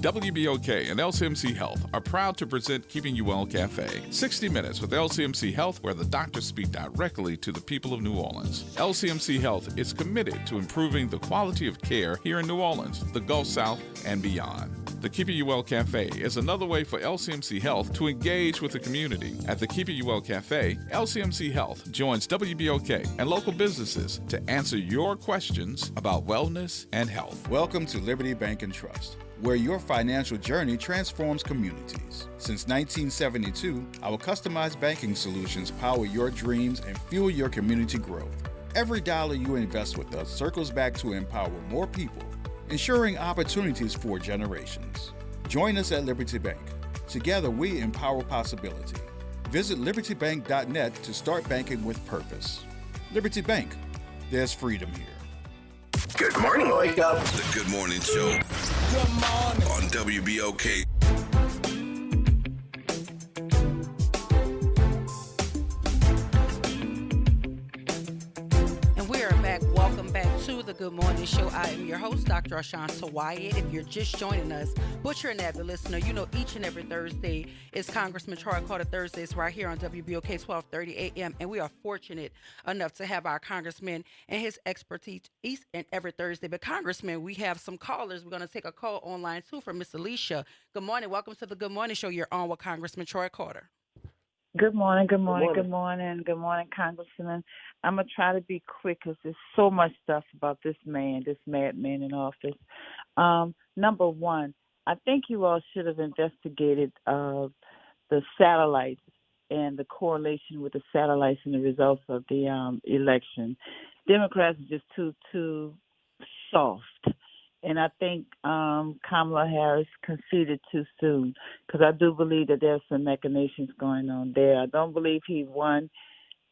WBOK and LCMC Health are proud to present Keeping You Well Cafe. 60 minutes with LCMC Health, where the doctors speak directly to the people of New Orleans. LCMC Health is committed to improving the quality of care here in New Orleans, the Gulf South, and beyond. The Keeping You Well Cafe is another way for LCMC Health to engage with the community. At the Keeping You Well Cafe, LCMC Health joins WBOK and local businesses to answer your questions about wellness and health. Welcome to Liberty Bank and Trust, where your financial journey transforms communities. Since 1972, our customized banking solutions power your dreams and fuel your community growth. Every dollar you invest with us circles back to empower more people, ensuring opportunities for generations. Join us at Liberty Bank. Together, we empower possibility. Visit libertybank.net to start banking with purpose. Liberty Bank, there's freedom here. Good morning, Wake Up. The Good Morning Show. Good morning. On WBOK. And we are back. Welcome back to the Good Morning Show. I am your host, Dr. Ashanta Wyatt. If you're just joining us, but you're an avid listener, you know each and every Thursday is Congressman Troy Carter Thursdays right here on WBOK 1230 AM. And we are fortunate enough to have our congressman and his expertise each and every Thursday. But Congressman, we have some callers. We're going to take a call on line 2 from Miss Alicia. Good morning. Welcome to the Good Morning Show. You're on with Congressman Troy Carter. Good morning, good morning, good morning, good morning, Congressman. I'm going to try to be quick because there's so much stuff about this madman in office. Number one, I think you all should have investigated the satellites and the correlation with the satellites and the results of the election. Democrats are just too soft. And I think Kamala Harris conceded too soon, because I do believe that there's some machinations going on there. I don't believe he won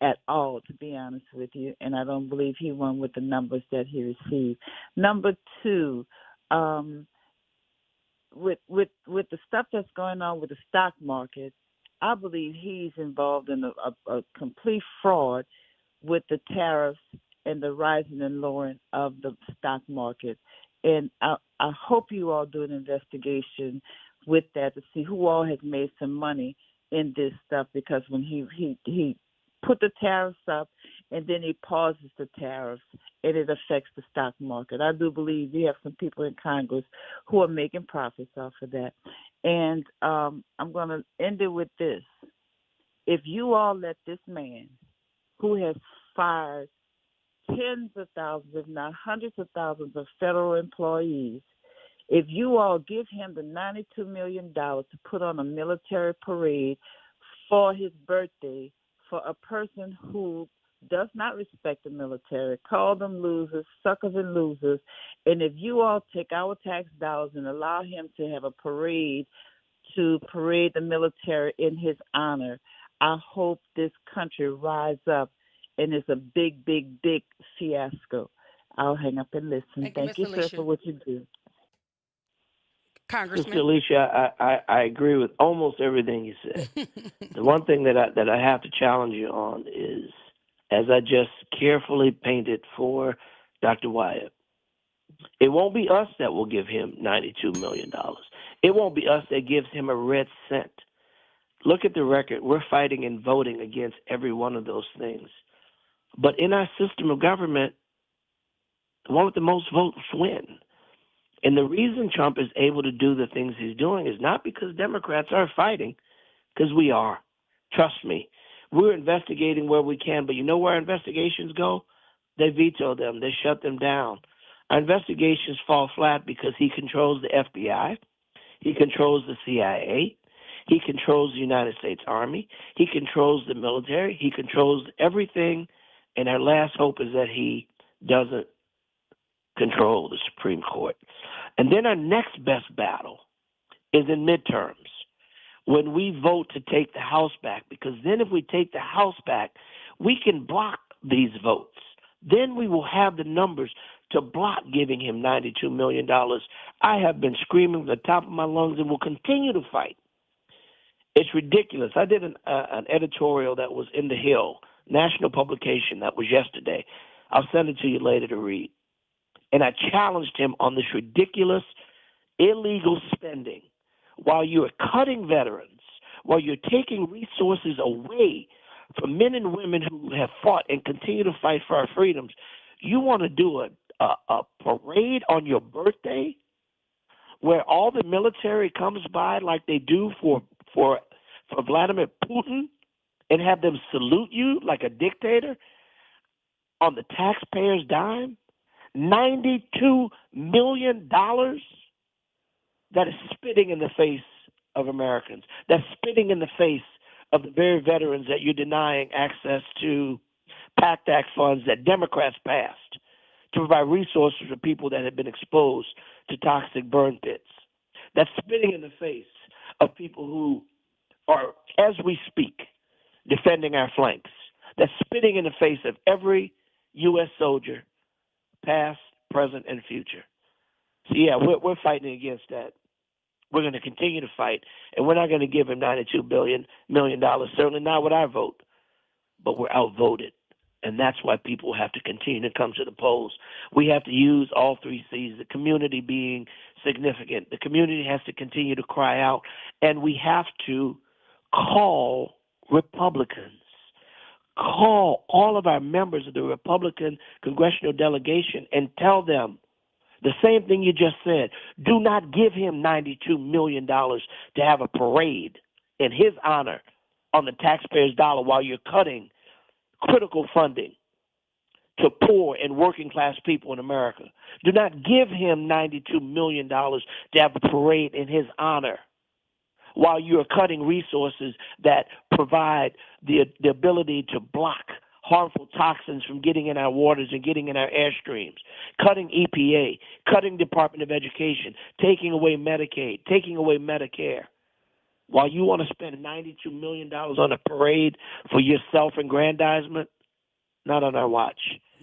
at all, to be honest with you, and I don't believe he won with the numbers that he received. Number two, with the stuff that's going on with the stock market, I believe he's involved in a complete fraud with the tariffs and the rising and lowering of the stock market. And I hope you all do an investigation with that to see who all has made some money in this stuff, because when he put the tariffs up and then he pauses the tariffs, and it affects the stock market. I do believe we have some people in Congress who are making profits off of that. And I'm going to end it with this. If you all let this man, who has fired tens of thousands, if not hundreds of thousands of federal employees, if you all give him the $92 million to put on a military parade for his birthday for a person who does not respect the military, call them losers, suckers and losers, and if you all take our tax dollars and allow him to have a parade to parade the military in his honor, I hope this country rise up and it's a big, big, big fiasco. I'll hang up and listen. Thank you, sir, for what you do. Congressman. Sister Alicia, I agree with almost everything you said. The one thing that I have to challenge you on is, as I just carefully painted for Dr. Wyatt, it won't be us that will give him $92 million. It won't be us that gives him a red cent. Look at the record. We're fighting and voting against every one of those things. But in our system of government, the one with the most votes win. And the reason Trump is able to do the things he's doing is not because Democrats are fighting, because we are. Trust me. We're investigating where we can, but you know where our investigations go? They veto them. They shut them down. Our investigations fall flat because he controls the FBI. He controls the CIA. He controls the United States Army. He controls the military. He controls everything. And our last hope is that he doesn't control the Supreme Court. And then our next best battle is in midterms, when we vote to take the House back, because then if we take the House back, we can block these votes. Then we will have the numbers to block giving him $92 million. I have been screaming at the top of my lungs and will continue to fight. It's ridiculous. I did an editorial that was in The Hill, national publication, that was yesterday. I'll send it to you later to read. And I challenged him on this ridiculous, illegal spending while you're cutting veterans, while you're taking resources away from men and women who have fought and continue to fight for our freedoms. You want to do a parade on your birthday where all the military comes by like they do for Vladimir Putin and have them salute you like a dictator on the taxpayer's dime? $92 million that is spitting in the face of Americans. That's spitting in the face of the very veterans that you're denying access to PACT Act funds that Democrats passed to provide resources for people that have been exposed to toxic burn pits. That's spitting in the face of people who are, as we speak, defending our flanks. That's spitting in the face of every U.S. soldier, past, present, and future. So, yeah, we're fighting against that. We're going to continue to fight, and we're not going to give him $92 million, certainly not with our vote. But we're outvoted, and that's why people have to continue to come to the polls. We have to use all three C's, the community being significant. The community has to continue to cry out, and we have to call Republicans. Call all of our members of the Republican congressional delegation and tell them the same thing you just said. Do not give him $92 million to have a parade in his honor on the taxpayer's dollar while you're cutting critical funding to poor and working class people in America. Do not give him $92 million to have a parade in his honor while you're cutting resources that provide the ability to block harmful toxins from getting in our waters and getting in our airstreams, cutting EPA, cutting Department of Education, taking away Medicaid, taking away Medicare. While you want to spend $92 million on a parade for your self-aggrandizement, not on our watch.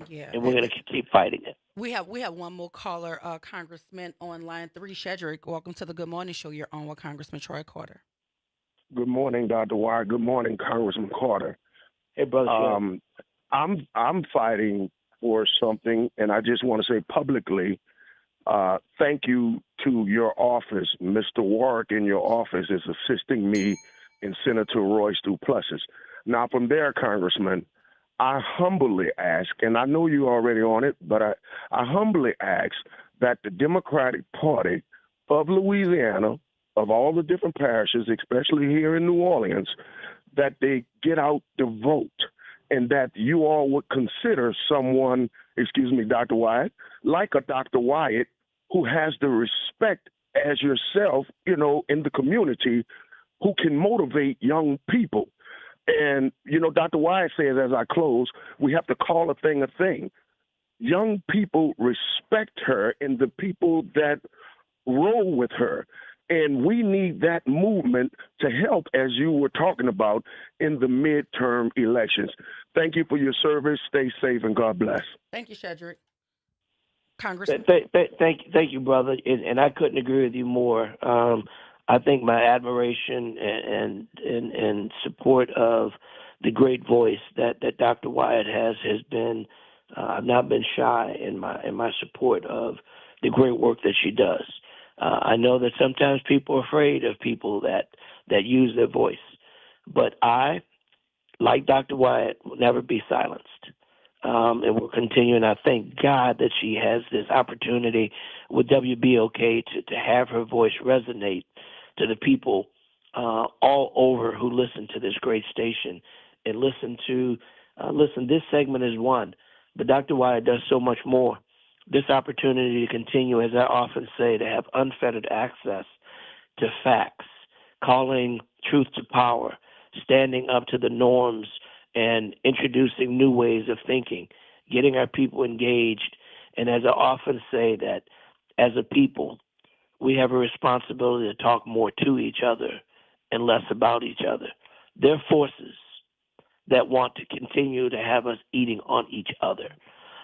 Yeah. And we're going to keep fighting it. We have one more caller, Congressman on line 3, Shedrick. Welcome to the Good Morning Show. You're on with Congressman Troy Carter. Good morning, Dr. Wyatt. Good morning, Congressman Carter. Hey, brother. I'm fighting for something, and I just want to say publicly, thank you to your office. Mr. Warwick in your office is assisting me in Senator Royce Duplessis. Now, from there, Congressman, I humbly ask, and I know you're already on it, but I humbly ask that the Democratic Party of Louisiana, of all the different parishes, especially here in New Orleans, that they get out to vote, and that you all would consider someone, Dr. Wyatt, like a Dr. Wyatt, who has the respect as yourself, in the community, who can motivate young people. And, Dr. Wyatt says, as I close, we have to call a thing a thing. Young people respect her and the people that roll with her. And we need that movement to help, as you were talking about, in the midterm elections. Thank you for your service. Stay safe, and God bless. Thank you, Shedrick. Congressman. Thank you, brother. And I couldn't agree with you more. I think my admiration and support of the great voice that Dr. Wyatt has been, I've not been shy in my support of the great work that she does. I know that sometimes people are afraid of people that use their voice, but I, like Dr. Wyatt, will never be silenced. And will continue, and I thank God that she has this opportunity with WBOK to have her voice resonate to the people all over who listen to this great station and listen, this segment is one, but Dr. Wyatt does so much more. This opportunity to continue, as I often say, to have unfettered access to facts, calling truth to power, standing up to the norms, and introducing new ways of thinking, getting our people engaged. And as I often say, that as a people, we have a responsibility to talk more to each other and less about each other. There are forces that want to continue to have us eating on each other.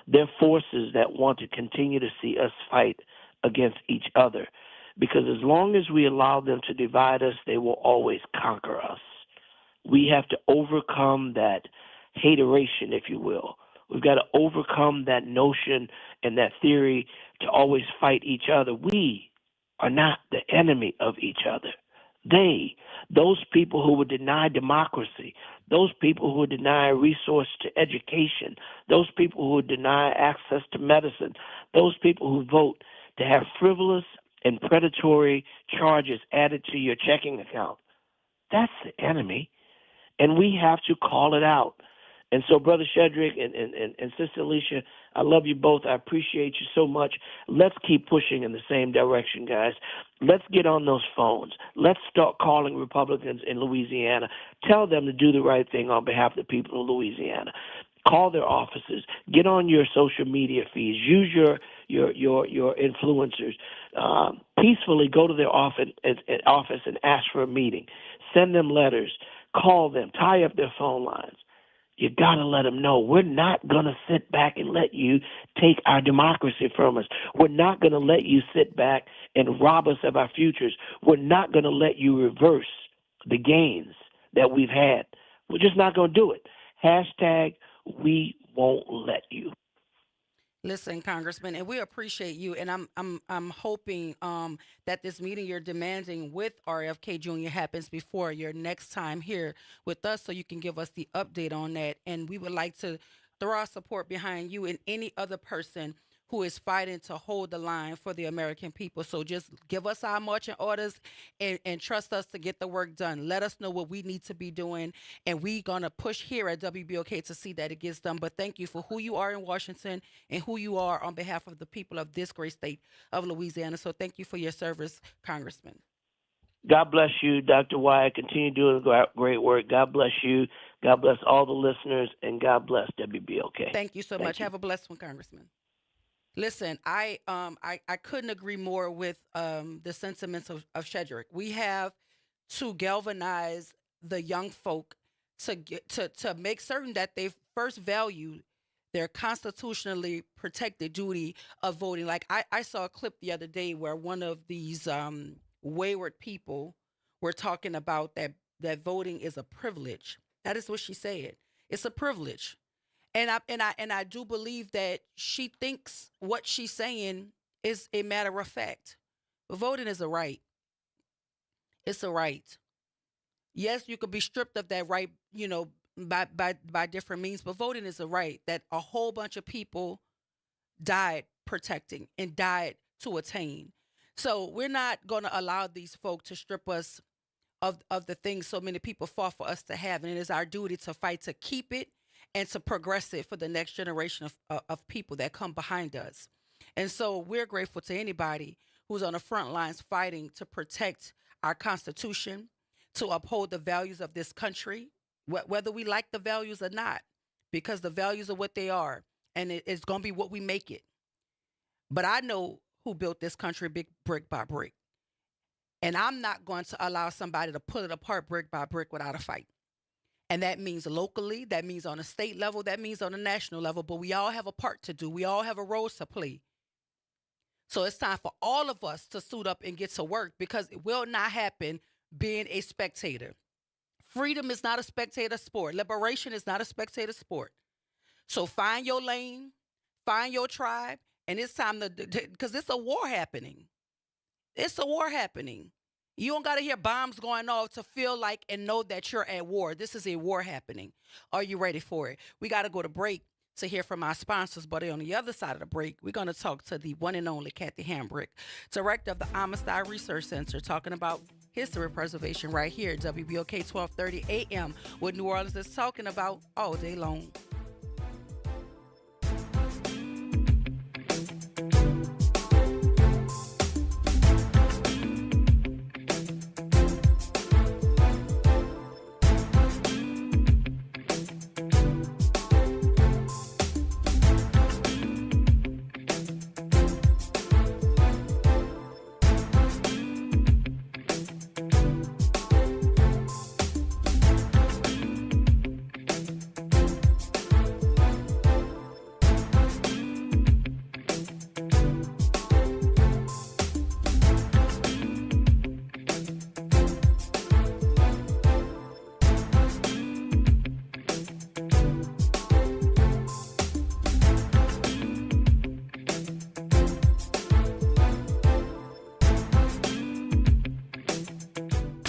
There are forces that want to continue to see us fight against each other, because as long as we allow them to divide us, they will always conquer us. We have to overcome that hateration, if you will. We've got to overcome that notion and that theory to always fight each other. We are not the enemy of each other. Those people who would deny democracy, those people who would deny resource to education, those people who would deny access to medicine, those people who vote to have frivolous and predatory charges added to your checking account, that's the enemy. And we have to call it out. And so, Brother Shedrick and Sister Alicia, I love you both. I appreciate you so much. Let's keep pushing in the same direction, guys. Let's get on those phones. Let's start calling Republicans in Louisiana. Tell them to do the right thing on behalf of the people of Louisiana. Call their offices. Get on your social media feeds. Use your influencers. Peacefully go to their office and ask for a meeting. Send them letters. Call them. Tie up their phone lines. You got to let them know we're not going to sit back and let you take our democracy from us. We're not going to let you sit back and rob us of our futures. We're not going to let you reverse the gains that we've had. We're just not going to do it. Hashtag we won't let you. Listen, Congressman, and we appreciate you, and I'm hoping that this meeting you're demanding with RFK Jr. happens before your next time here with us, so you can give us the update on that. And we would like to throw our support behind you and any other person who is fighting to hold the line for the American people. So just give us our marching orders and trust us to get the work done. Let us know what we need to be doing, and we're going to push here at WBOK to see that it gets done. But thank you for who you are in Washington and who you are on behalf of the people of this great state of Louisiana. So thank you for your service, Congressman. God bless you, Dr. Wyatt. Continue doing great work. God bless you, God bless all the listeners, and God bless WBOK. Thank you so much. Have a blessed one, Congressman. Listen, I couldn't agree more with the sentiments of Shedrick. We have to galvanize the young folk to make certain that they first value their constitutionally protected duty of voting. Like I saw a clip the other day where one of these wayward people were talking about that voting is a privilege. That is what she said. It's a privilege. And I do believe that she thinks what she's saying is a matter of fact. But voting is a right. It's a right. Yes, you could be stripped of that right, by different means, but voting is a right that a whole bunch of people died protecting and died to attain. So we're not going to allow these folk to strip us of the things so many people fought for us to have. And it is our duty to fight to keep it and to progress it for the next generation of people that come behind us. And so we're grateful to anybody who's on the front lines fighting to protect our Constitution, to uphold the values of this country, whether we like the values or not, because the values are what they are, and it's going to be what we make it. But I know who built this country brick by brick, and I'm not going to allow somebody to pull it apart brick by brick without a fight. And that means locally, that means on a state level, that means on a national level, but we all have a part to do. We all have a role to play. So it's time for all of us to suit up and get to work, because it will not happen being a spectator. Freedom is not a spectator sport. Liberation is not a spectator sport. So find your lane, find your tribe, and it's time to, because it's a war happening. It's a war happening. You don't got to hear bombs going off to feel like and know that you're at war. This is a war happening. Are you ready for it? We got to go to break to hear from our sponsors, but on the other side of the break, we're going to talk to the one and only Kathy Hambrick, director of the Amistad Research Center, talking about history preservation right here at WBOK 1230 AM, what New Orleans is talking about all day long.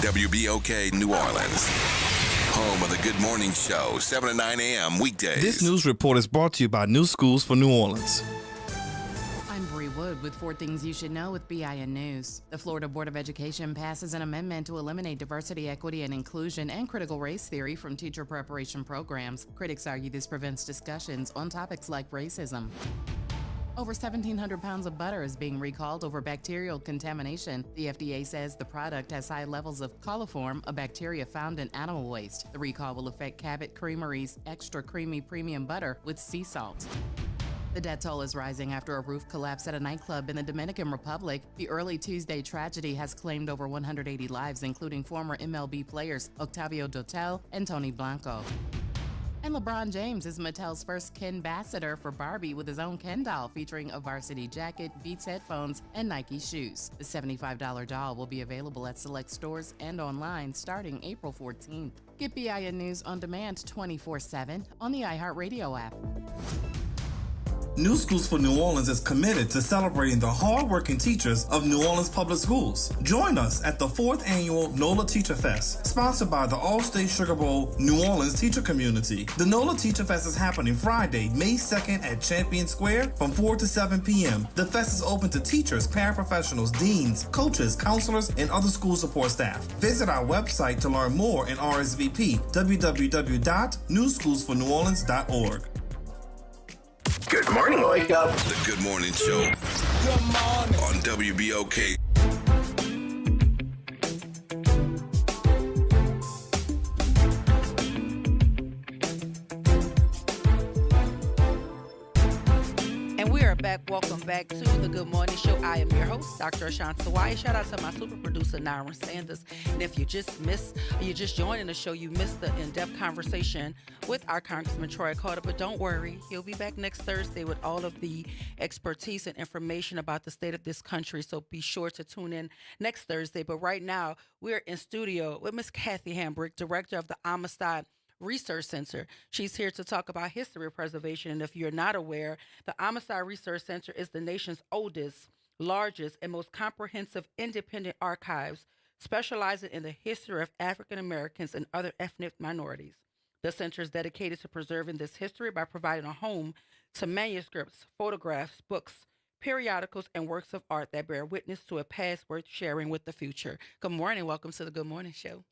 WBOK New Orleans, home of the Good Morning Show, 7 to 9 a.m. weekdays. This news report is brought to you by New Schools for New Orleans. I'm Bree Wood with 4 Things You Should Know with BIN News. The Florida Board of Education passes an amendment to eliminate diversity, equity, and inclusion and critical race theory from teacher preparation programs. Critics argue this prevents discussions on topics like racism. Over 1,700 pounds of butter is being recalled over bacterial contamination. The FDA says the product has high levels of coliform, a bacteria found in animal waste. The recall will affect Cabot Creamery's extra creamy premium butter with sea salt. The death toll is rising after a roof collapse at a nightclub in the Dominican Republic. The early Tuesday tragedy has claimed over 180 lives, including former MLB players Octavio Dotel and Tony Blanco. And LeBron James is Mattel's first Ken-bassador for Barbie with his own Ken doll featuring a varsity jacket, Beats headphones, and Nike shoes. The $75 doll will be available at select stores and online starting April 14th. Get BIN News on demand 24/7 on the iHeartRadio app. New Schools for New Orleans is committed to celebrating the hard-working teachers of New Orleans Public Schools. Join us at the 4th annual NOLA Teacher Fest, sponsored by the All-State Sugar Bowl New Orleans teacher community. The NOLA Teacher Fest is happening Friday, May 2nd at Champion Square from 4 to 7 p.m. The fest is open to teachers, paraprofessionals, deans, coaches, counselors, and other school support staff. Visit our website to learn more and RSVP, www.newschoolsforneworleans.org. Good morning, Wake Up. The Good Morning Show. Good morning. On WBOK. welcome back to the Good Morning Show. I am your host, Dr. Ashanta White. Shout out to my super producer, Nyron Sanders. And if you just joining the show, you missed the in-depth conversation with our Congressman Troy Carter. But don't worry, he'll be back next Thursday with all of the expertise and information about the state of this country. So be sure to tune in next Thursday. But right now, we're in studio with Miss Kathy Hambrick, director of the Amistad Research Center. She's here to talk about history preservation. And if you're not aware, the Amistad Research Center is the nation's oldest, largest, and most comprehensive independent archives specializing in the history of African Americans and other ethnic minorities. The center is dedicated to preserving this history by providing a home to manuscripts, photographs, books, periodicals, and works of art that bear witness to a past worth sharing with the future. Good morning. Welcome to the Good Morning Show.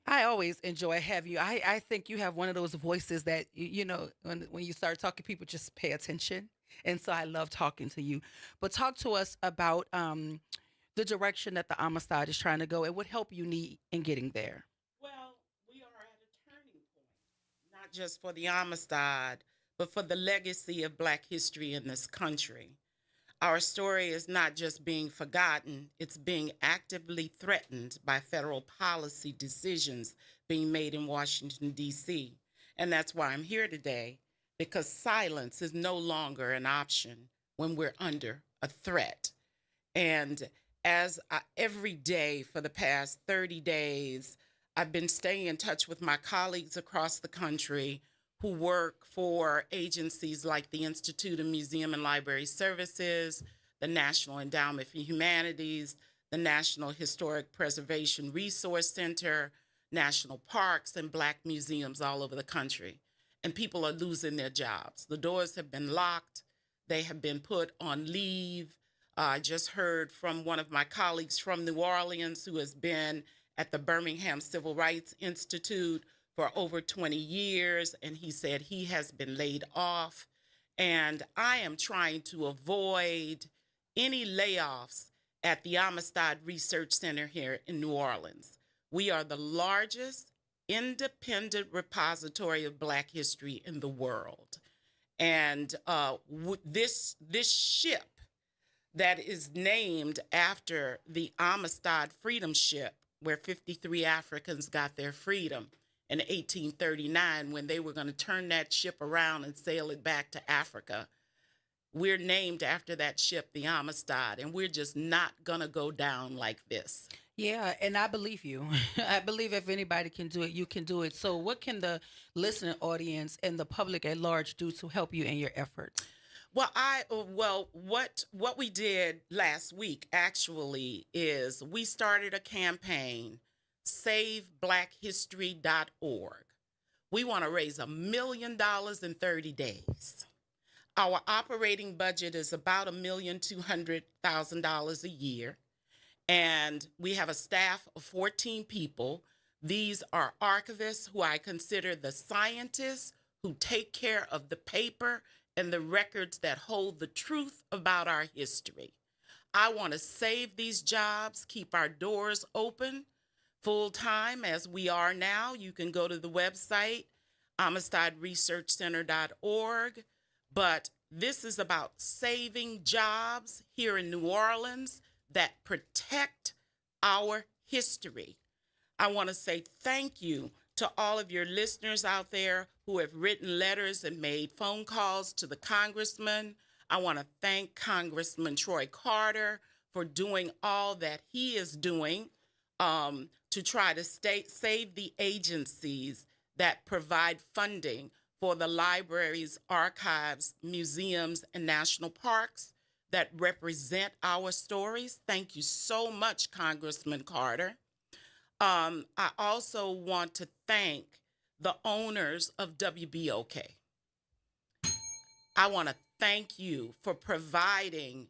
I always enjoy having you. I think you have one of those voices that, when you start talking, people just pay attention. And so I love talking to you. But talk to us about the direction that the Amistad is trying to go and what help you need in getting there. Well, we are at a turning point, not just for the Amistad, but for the legacy of Black history in this country. Our story is not just being forgotten, it's being actively threatened by federal policy decisions being made in Washington, D.C. And that's why I'm here today, because silence is no longer an option when we're under a threat. And every day for the past 30 days, I've been staying in touch with my colleagues across the country who work for agencies like the Institute of Museum and Library Services, the National Endowment for Humanities, the National Historic Preservation Resource Center, national parks, and Black museums all over the country. And people are losing their jobs. The doors have been locked. They have been put on leave. I just heard from one of my colleagues from New Orleans who has been at the Birmingham Civil Rights Institute for over 20 years, and he said he has been laid off. And I am trying to avoid any layoffs at the Amistad Research Center here in New Orleans. We are the largest independent repository of Black history in the world. And this ship that is named after the Amistad Freedom Ship, where 53 Africans got their freedom in 1839 when they were going to turn that ship around and sail it back to Africa. We're named after that ship, the Amistad, and we're just not going to go down like this. Yeah, and I believe you. I believe if anybody can do it, you can do it. So what can the listening audience and the public at large do to help you in your efforts? Well, what we did last week actually is we started a campaign, SaveBlackHistory.org. We want to raise $1 million in 30 days. Our operating budget is about $1,200,000 a year, and we have a staff of 14 people. These are archivists who I consider the scientists who take care of the paper and the records that hold the truth about our history. I want to save these jobs, keep our doors open full-time as we are now. You can go to the website, AmistadResearchCenter.org. But this is about saving jobs here in New Orleans that protect our history. I want to say thank you to all of your listeners out there who have written letters and made phone calls to the congressman. I want to thank Congressman Troy Carter for doing all that he is doing to try to save the agencies that provide funding for the libraries, archives, museums, and national parks that represent our stories. Thank you so much, Congressman Carter. I also want to thank the owners of WBOK. I want to thank you for providing,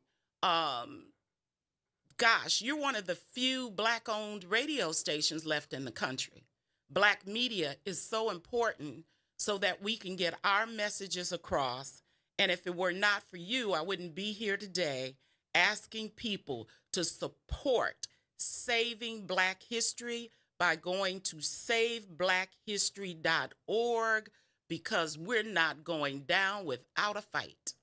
you're one of the few Black-owned radio stations left in the country. Black media is so important so that we can get our messages across. And if it were not for you, I wouldn't be here today asking people to support saving Black history by going to SaveBlackHistory.org, because we're not going down without a fight.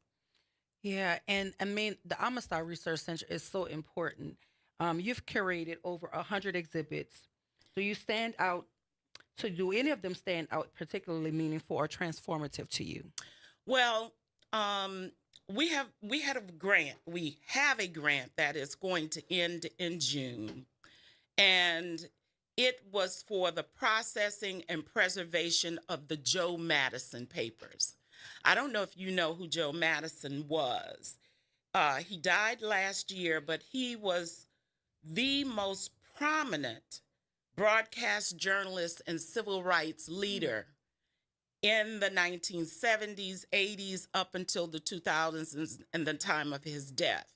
Yeah, and I mean, the Amistad Research Center is so important. You've curated over 100 exhibits. Do you stand out? Do any of them stand out particularly meaningful or transformative to you? Well, we have a grant. We have a grant that is going to end in June, and it was for the processing and preservation of the Joe Madison papers. I don't know if you know who Joe Madison was. He died last year, but he was the most prominent broadcast journalist and civil rights leader in the 1970s, 80s, up until the 2000s and the time of his death.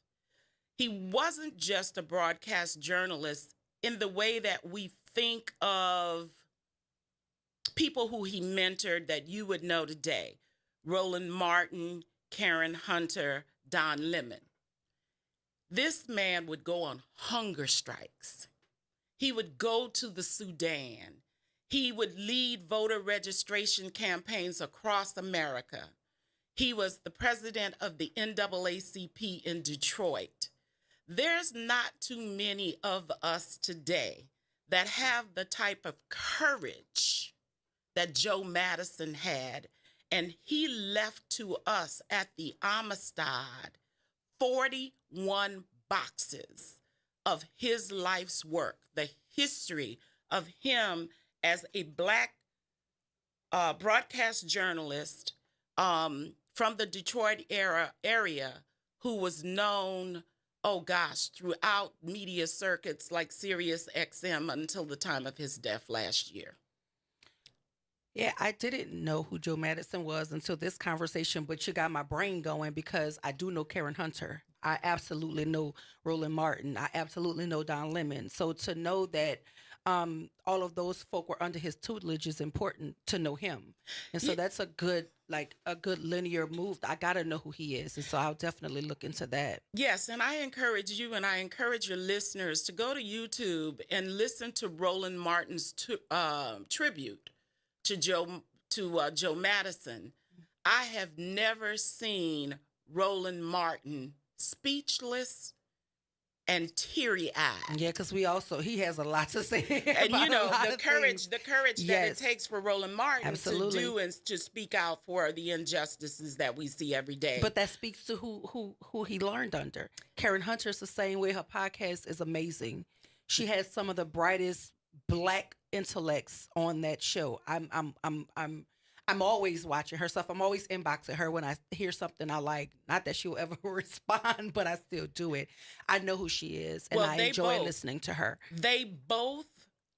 He wasn't just a broadcast journalist in the way that we think of people who he mentored that you would know today. Roland Martin, Karen Hunter, Don Lemon. This man would go on hunger strikes. He would go to the Sudan. He would lead voter registration campaigns across America. He was the president of the NAACP in Detroit. There's not too many of us today that have the type of courage that Joe Madison had, and he left to us at the Amistad 41 boxes of his life's work, the history of him as a Black broadcast journalist from the Detroit area who was known, throughout media circuits like Sirius XM until the time of his death last year. Yeah, I didn't know who Joe Madison was until this conversation, but you got my brain going because I do know Karen Hunter. I absolutely know Roland Martin. I absolutely know Don Lemon. So to know that all of those folk were under his tutelage is important to know him. And so that's a good linear move. I got to know who he is. And so I'll definitely look into that. Yes, and I encourage you and I encourage your listeners to go to YouTube and listen to Roland Martin's tribute to Joe Madison. I have never seen Roland Martin speechless and teary-eyed. Yeah, because he has a lot to say. And the courage that it takes for Roland Martin to do and to speak out for the injustices that we see every day. But that speaks to who he learned under. Karen Hunter's the same way. Her podcast is amazing. She has some of the brightest Black intellects on that show. I'm always watching her stuff. I'm always inboxing her when I hear something I like. Not that she'll ever respond, but I still do it. I know who she is, and I enjoy listening to her. They both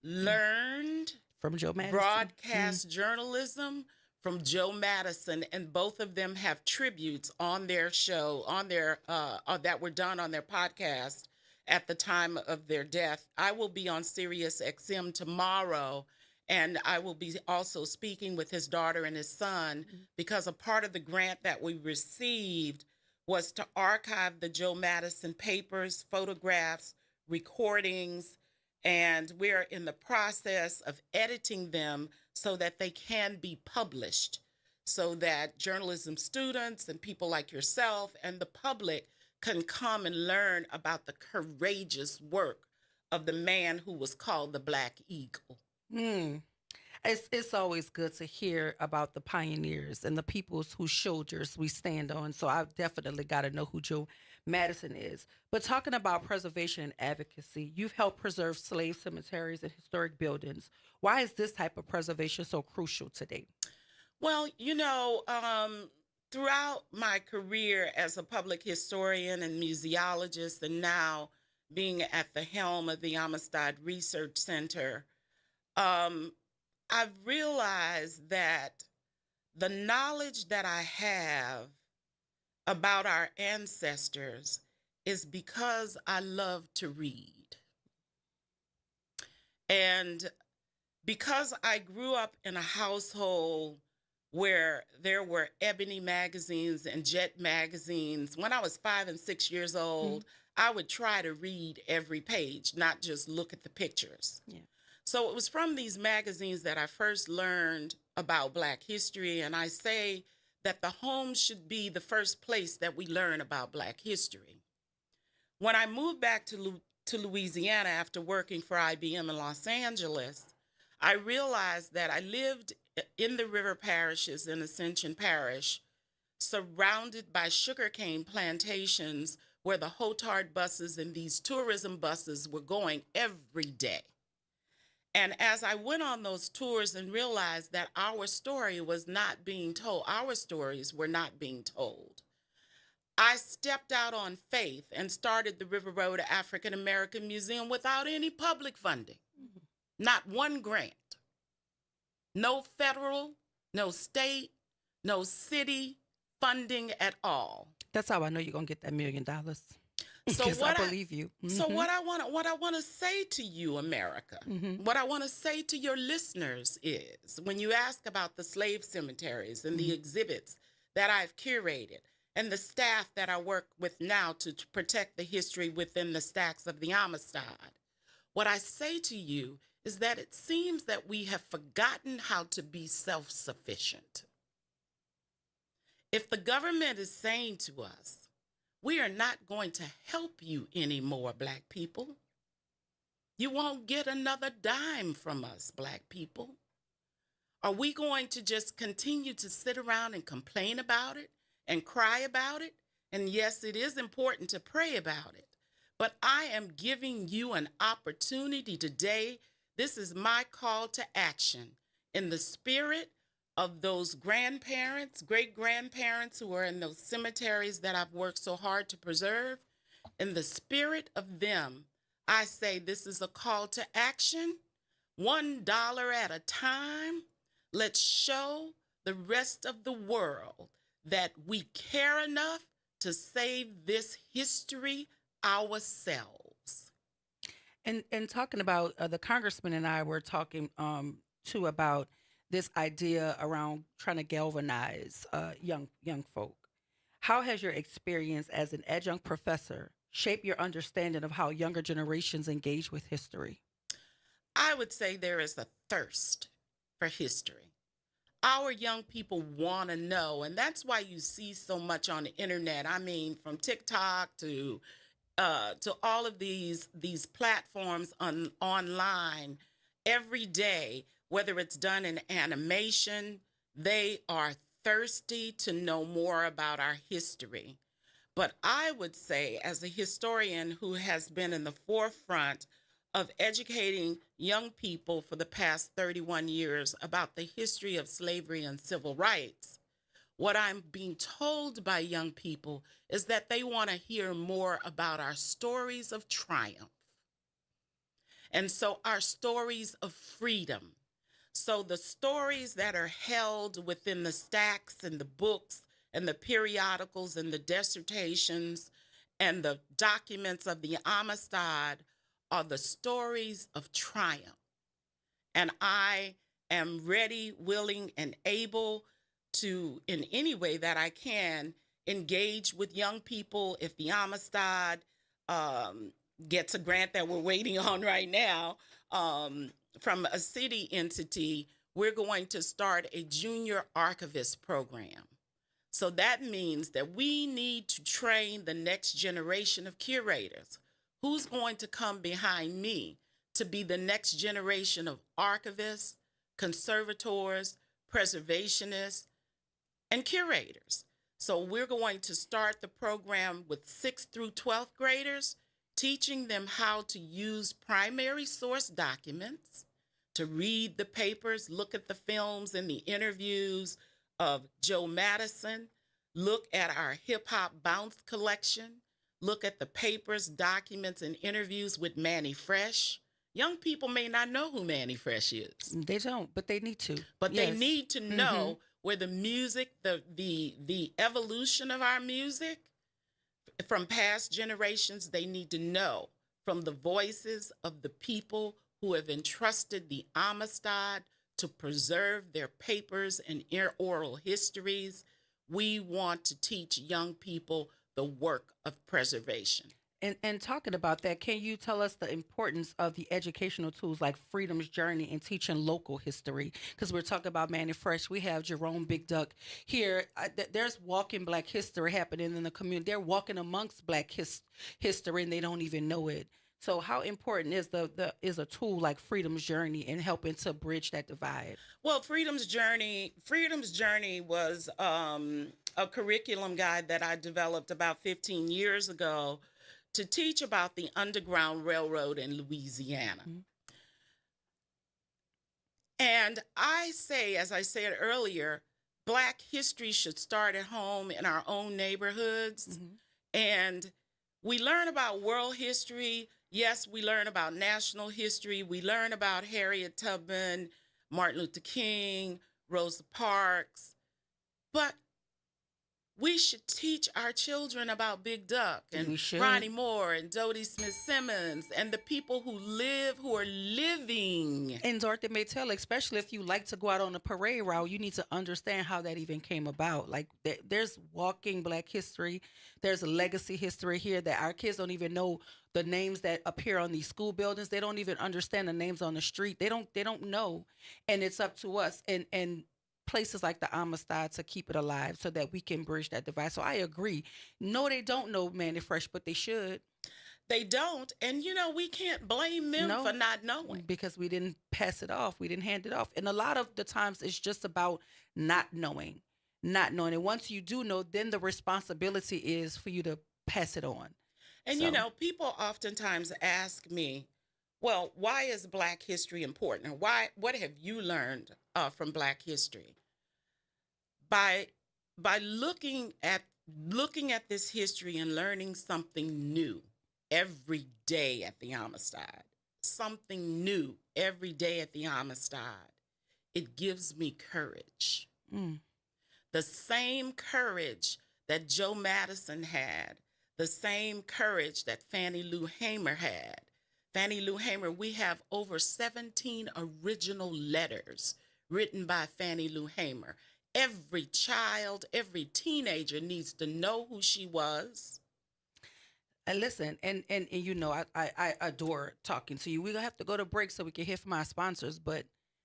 learned from Joe Madison, broadcast journalism from Joe Madison, and both of them have tributes on their show, that were done on their podcast at the time of their death. I will be on Sirius XM tomorrow. And I will be also speaking with his daughter and his son because a part of the grant that we received was to archive the Joe Madison papers, photographs, recordings, and we're in the process of editing them so that they can be published, so that journalism students and people like yourself and the public can come and learn about the courageous work of the man who was called the Black Eagle. It's always good to hear about the pioneers and the peoples whose shoulders we stand on. So I've definitely got to know who Joe Madison is. But talking about preservation and advocacy, you've helped preserve slave cemeteries and historic buildings. Why is this type of preservation so crucial today? Well, throughout my career as a public historian and museologist, and now being at the helm of the Amistad Research Center, I've realized that the knowledge that I have about our ancestors is because I love to read. And because I grew up in a household where there were Ebony magazines and Jet magazines, when I was 5 and 6 years old, I would try to read every page, not just look at the pictures. Yeah. So it was from these magazines that I first learned about Black history, and I say that the home should be the first place that we learn about Black history. When I moved back to Louisiana after working for IBM in Los Angeles, I realized that I lived in the river parishes in Ascension Parish, surrounded by sugarcane plantations where the Hotard buses and these tourism buses were going every day. And as I went on those tours and realized that our story was not being told, our stories were not being told, I stepped out on faith and started the River Road African American Museum without any public funding, not one grant, no federal, no state, no city funding at all. That's how I know you're gonna get that $1 million. So I believe you. So what I want to say to you, America, what I want to say to your listeners is, when you ask about the slave cemeteries and the exhibits that I've curated and the staff that I work with now to protect the history within the stacks of the Amistad, what I say to you is that it seems that we have forgotten how to be self-sufficient. If the government is saying to us, we are not going to help you anymore, Black people. You won't get another dime from us, Black people. Are we going to just continue to sit around and complain about it and cry about it? And yes, it is important to pray about it. But I am giving you an opportunity today. This is my call to action in the spirit of those grandparents, great-grandparents who are in those cemeteries that I've worked so hard to preserve. In the spirit of them, I say this is a call to action, $1 at a time. Let's show the rest of the world that we care enough to save this history ourselves. And talking about the congressman and I were talking too about this idea around trying to galvanize young folk. How has your experience as an adjunct professor shaped your understanding of how younger generations engage with history? I would say there is a thirst for history. Our young people want to know, and that's why you see so much on the internet. I mean, from TikTok to all of these platforms online every day. Whether it's done in animation, they are thirsty to know more about our history. But I would say, as a historian who has been in the forefront of educating young people for the past 31 years about the history of slavery and civil rights, what I'm being told by young people is that they want to hear more about our stories of triumph. And so our stories of freedom. So the stories that are held within the stacks and the books and the periodicals and the dissertations and the documents of the Amistad are the stories of triumph. And I am ready, willing, and able to, in any way that I can, engage with young people. If the Amistad gets a grant that we're waiting on right now, from a city entity, we're going to start a junior archivist program. So that means that we need to train the next generation of curators. Who's going to come behind me to be the next generation of archivists, conservators, preservationists, and curators? So we're going to start the program with 6th through 12th graders, teaching them how to use primary source documents, to read the papers, look at the films and the interviews of Joe Madison, look at our hip hop bounce collection, look at the papers, documents, and interviews with Mannie Fresh. Young people may not know who Mannie Fresh is. They don't, but they need to. But they need to know where the music, the evolution of our music from past generations, they need to know from the voices of the people who have entrusted the Amistad to preserve their papers and oral histories. We want to teach young people the work of preservation. And talking about that, can you tell us the importance of the educational tools like Freedom's Journey and teaching local history? Because we're talking about Manny Fresh. We have Jerome Big Duck here. There's walking Black history happening in the community. They're walking amongst Black history and they don't even know it. So how important is is a tool like Freedom's Journey in helping to bridge that divide? Well, Freedom's Journey was a curriculum guide that I developed about 15 years ago to teach about the Underground Railroad in Louisiana. Mm-hmm. And I say, as I said earlier, Black history should start at home in our own neighborhoods. Mm-hmm. And we learn about world history. Yes, we learn about national history. We learn about Harriet Tubman, Martin Luther King, Rosa Parks. But we should teach our children about Big Duck and Ronnie Moore and Dodie Smith-Simmons and the people who are living. And Dorothy Maytell, especially if you like to go out on a parade route, you need to understand how that even came about. Like there's walking Black history. There's a legacy history here that our kids don't even know the names that appear on these school buildings. They don't even understand the names on the street. They don't know. And it's up to us and places like the Amistad to keep it alive so that we can bridge that divide. So I agree. No, they don't know Manny Fresh, but they should. They don't. And, we can't blame them for not knowing. Because we didn't pass it off. We didn't hand it off. And a lot of the times it's just about not knowing. And once you do know, then the responsibility is for you to pass it on. And, people oftentimes ask me, well, why is Black history important? Or what have you learned from Black history? By looking at this history and learning something new every day at the Amistad, something new every day at the Amistad, it gives me courage. Mm. The same courage that Joe Madison had, the same courage that Fannie Lou Hamer had. Fannie Lou Hamer, we have over 17 original letters written by Fannie Lou Hamer. Every child, every teenager needs to know who she was. And listen, and I adore talking to you. We're going to have to go to break so we can hear from our sponsors, but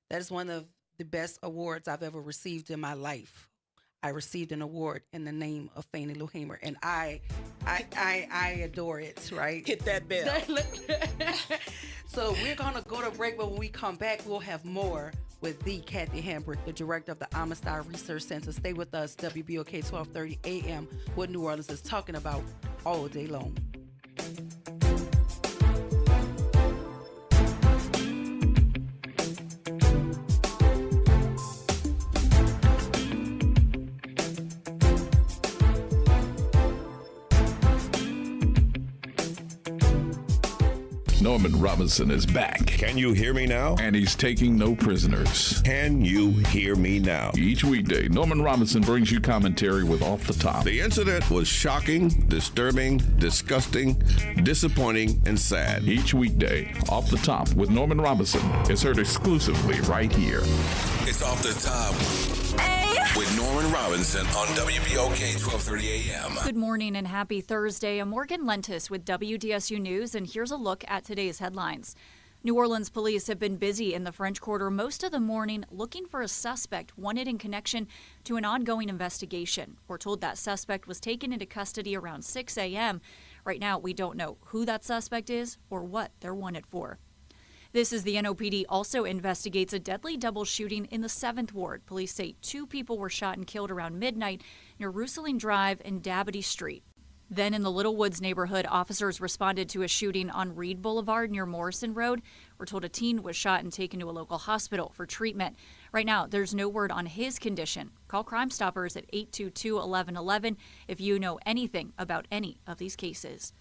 that is one of the best awards I've ever received in my life. I received an award in the name of Fannie Lou Hamer, and I adore it, right? Hit that bell. So we're going to go to break, but when we come back, we'll have more with the Kathy Hambrick, the director of the Amistad Research Center. Stay with us, WBOK 1230 AM, what New Orleans is talking about all day long. Norman Robinson is back. Can you hear me now? And he's taking no prisoners. Can you hear me now? Each weekday, Norman Robinson brings you commentary with Off the Top. The incident was shocking, disturbing, disgusting, disappointing, and sad. Each weekday, Off the Top with Norman Robinson is heard exclusively right here. It's Off the Top with Norman Robinson on WBOK 1230 AM. Good morning and happy Thursday. I'm Morgan Lentis with WDSU News, and here's a look at today's headlines. New Orleans police have been busy in the French Quarter most of the morning looking for a suspect wanted in connection to an ongoing investigation. We're told that suspect was taken into custody around 6 a.m. Right now, we don't know who that suspect is or what they're wanted for. This is the NOPD also investigates a deadly double shooting in the 7th Ward. Police say 2 people were shot and killed around midnight near Rousseline Drive and Dabity Street. Then in the Little Woods neighborhood, officers responded to a shooting on Reed Boulevard near Morrison Road. We're told a teen was shot and taken to a local hospital for treatment. Right now, there's no word on his condition. Call Crime Stoppers at 822-1111 if you know anything about any of these cases.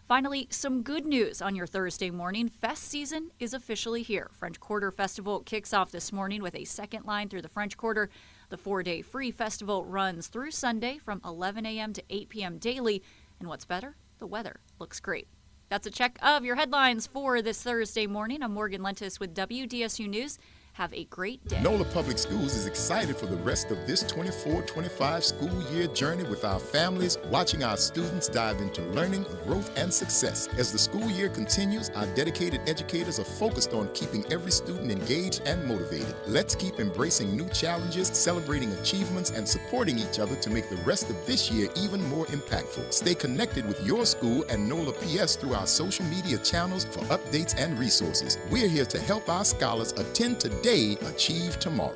Finally, some good news on your Thursday morning. Fest season is officially here. French Quarter Festival kicks off this morning with a second line through the French Quarter. The 4-day free festival runs through Sunday from 11 a.m. to 8 p.m. daily. And what's better? The weather looks great. That's a check of your headlines for this Thursday morning. I'm Morgan Lentis with WDSU News. Have a great day. NOLA Public Schools is excited for the rest of this 24-25 school year journey with our families, watching our students dive into learning, growth, and success. As the school year continues, our dedicated educators are focused on keeping every student engaged and motivated. Let's keep embracing new challenges, celebrating achievements, and supporting each other to make the rest of this year even more impactful. Stay connected with your school and NOLA PS through our social media channels for updates and resources. We're here to help our scholars attend today, achieve tomorrow.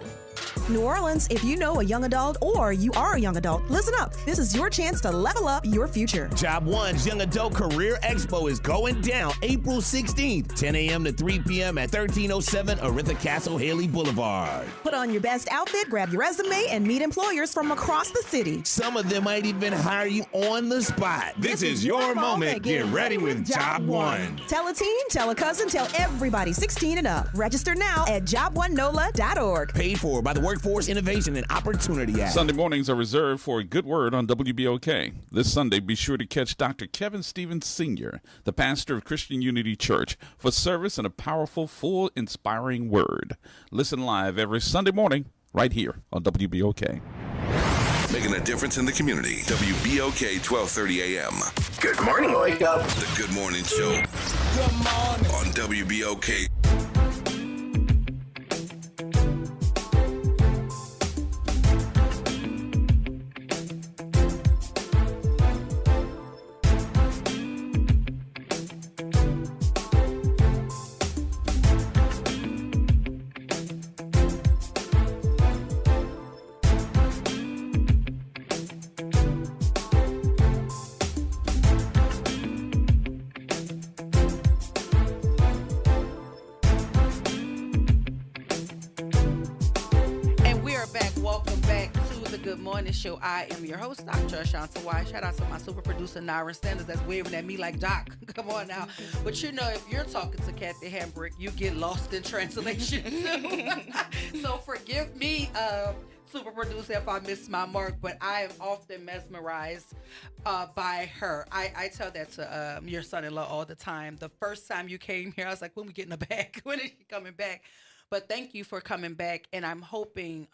New Orleans, if you know a young adult or you are a young adult, listen up. This is your chance to level up your future. Job One's Young Adult Career Expo is going down April 16th, 10 a.m. to 3 p.m. at 1307 Aretha Castle Haley Boulevard. Put on your best outfit, grab your resume, and meet employers from across the city. Some of them might even hire you on the spot. This is your moment. Get ready with Job One. Tell a teen, tell a cousin, tell everybody 16 and up. Register now at job1nola.org. Paid for by the Workforce Innovation and Opportunity Act. Sunday mornings are reserved for a good word on WBOK. This Sunday, be sure to catch Dr. Kevin Stevens Sr., the pastor of Christian Unity Church, for service and a powerful, full, inspiring word. Listen live every Sunday morning right here on WBOK. Making a difference in the community. WBOK 1230 AM. Good morning, Wake Up. The Good Morning Show. Good morning. On WBOK. Show. I am your host, Dr. Ashanta White. Shout out to my super producer, Nyron Sanders, that's waving at me like, Doc, come on now. But you know, if you're talking to Kathy Hambrick, you get lost in translation. So forgive me, super producer, if I missed my mark, but I am often mesmerized by her. I tell that to your son-in-law all the time. The first time you came here, I was like, when we getting her back? When is she coming back? But thank you for coming back, and I'm hoping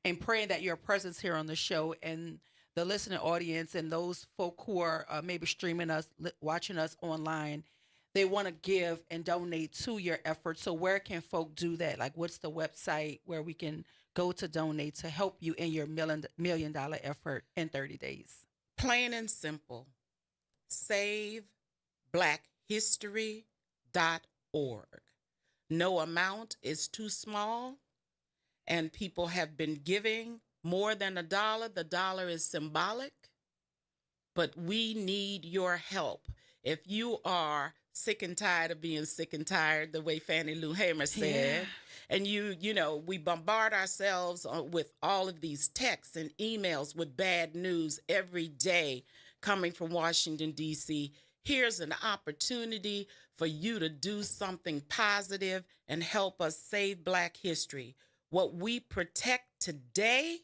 and praying that your presence here on the show and the listening audience and those folk who are maybe streaming us, watching us online, they want to give and donate to your efforts. So where can folk do that? Like, what's the website where we can go to donate to help you in your $1 million effort in 30 days? Plain and simple. SaveBlackHistory.org. No amount is too small. And people have been giving more than $1. The dollar is symbolic, but we need your help. If you are sick and tired of being sick and tired, the way Fannie Lou Hamer said, and you know, we bombard ourselves with all of these texts and emails with bad news every day coming from Washington, D.C., here's an opportunity for you to do something positive and help us save Black history. What we protect today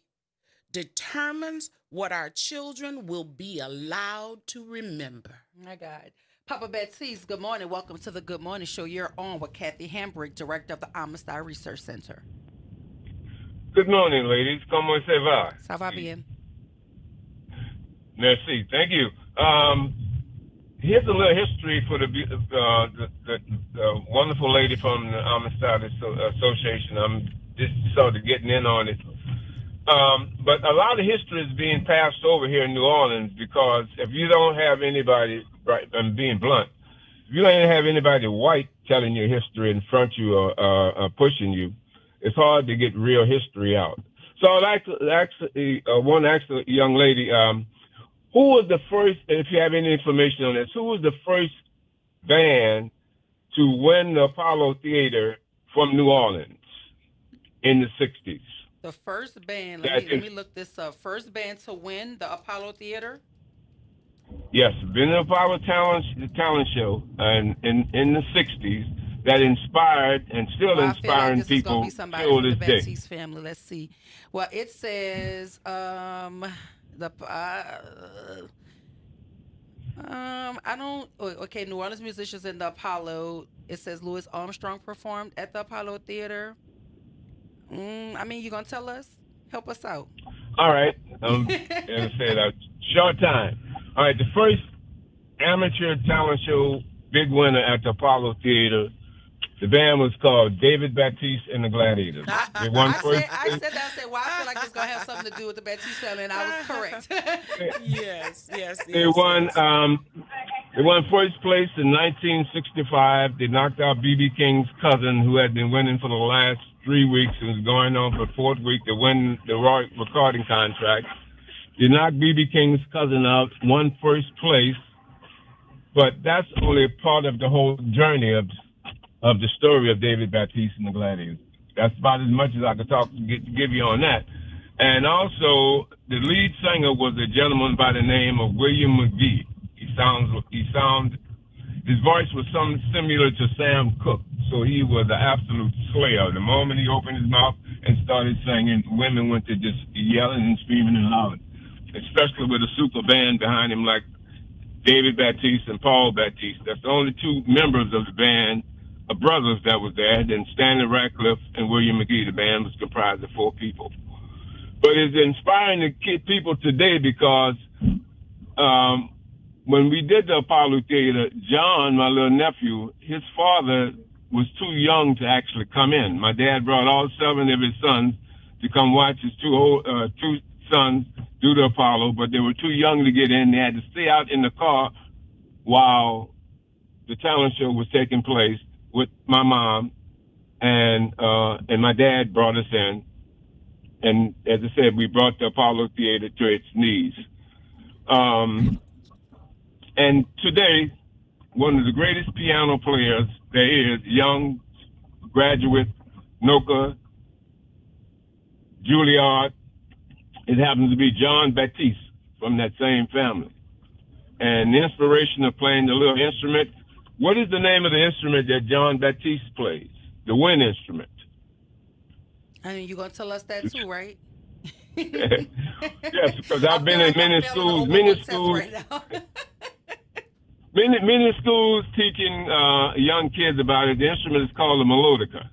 determines what our children will be allowed to remember. My God. Papa Baptiste, good morning. Welcome to the Good Morning Show. You're on with Kathy Hambrick, director of the Amistad Research Center. Good morning, ladies. ¿Cómo se va? Ça va bien. Merci. Thank you. Here's a little history for the wonderful lady from the Amistad Association. I'm just sort of getting in on it. But a lot of history is being passed over here in New Orleans because if you don't have anybody, right, I'm being blunt, if you don't have anybody white telling your history in front of you or pushing you, it's hard to get real history out. So I'd like to want to ask the young lady, who was the first, if you have any information on this, who was the first band to win the Apollo Theater from New Orleans in the 60s? The first band, let me look this up. First band to win the Apollo Theater? Yes, been the Apollo talent show and in the 60s that inspired and still inspiring people till this day. Baptiste family. Let's see. Well, it says I don't. Okay, New Orleans musicians in the Apollo. It says Louis Armstrong performed at the Apollo Theater. I mean, you gonna tell us? Help us out. All right. As I said, a short time. All right. The first amateur talent show, big winner at the Apollo Theater. The band was called David Baptiste and the Gladiators. They won first. I said, well, I feel like it's gonna have something to do with the Baptiste family, and I was correct. Yes. They won. They won first place in 1965. They knocked out B.B. King's cousin, who had been winning for the last 3 weeks and was going on for the fourth week to win the recording contract. They knocked B.B. King's cousin out, won first place, but that's only a part of the whole journey of the story of David Baptiste and the Gladiators. That's about as much as I could give you on that. And also, the lead singer was a gentleman by the name of William McGee. His voice was something similar to Sam Cooke, so he was an absolute slayer. The moment he opened his mouth and started singing, women went to just yelling and screaming and loud, especially with a super band behind him like David Baptiste and Paul Baptiste. That's the only two members of the band, brothers that was there. Then Stanley Ratcliffe and William McGee. The band was comprised of 4 people. But it's inspiring to people today because when we did the Apollo Theater, John, my little nephew, his father was too young to actually come in. My dad brought all 7 of his sons to come watch his two sons do the Apollo, but they were too young to get in. They had to stay out in the car while the talent show was taking place with my mom, and my dad brought us in. And as I said, we brought the Apollo Theater to its knees. And today, one of the greatest piano players there is, young graduate, Noka, Juilliard. It happens to be John Baptiste from that same family. And the inspiration of playing the little instrument, what is the name of the instrument that John Baptiste plays? The wind instrument. I mean, you're going to tell us that too, right? Yes, because I've been in many schools teaching young kids about it. The instrument is called a melodica.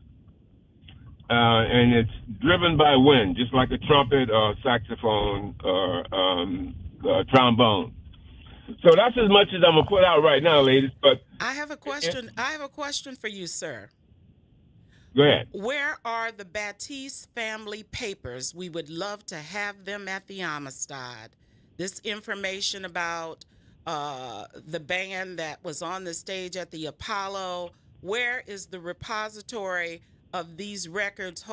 And it's driven by wind, just like a trumpet or saxophone or trombone. So that's as much as I'm gonna put out right now, ladies. But I have a question. I have a question for you, sir. Go ahead. Where are the Baptiste family papers? We would love to have them at the Amistad. This information about the band that was on the stage at the Apollo. Where is the repository of these records?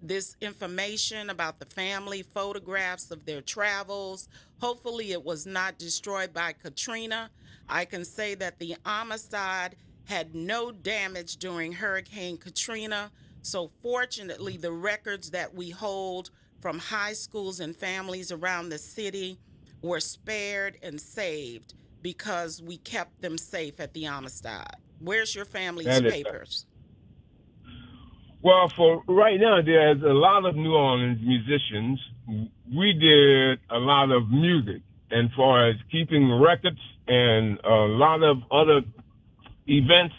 This information about the family, photographs of their travels. Hopefully it was not destroyed by Katrina. I can say that the Amistad had no damage during Hurricane Katrina. So fortunately, the records that we hold from high schools and families around the city were spared and saved because we kept them safe at the Amistad. Where's your family's papers? Well, for right now, there's a lot of New Orleans musicians. We did a lot of music, and as far as keeping records and a lot of other events,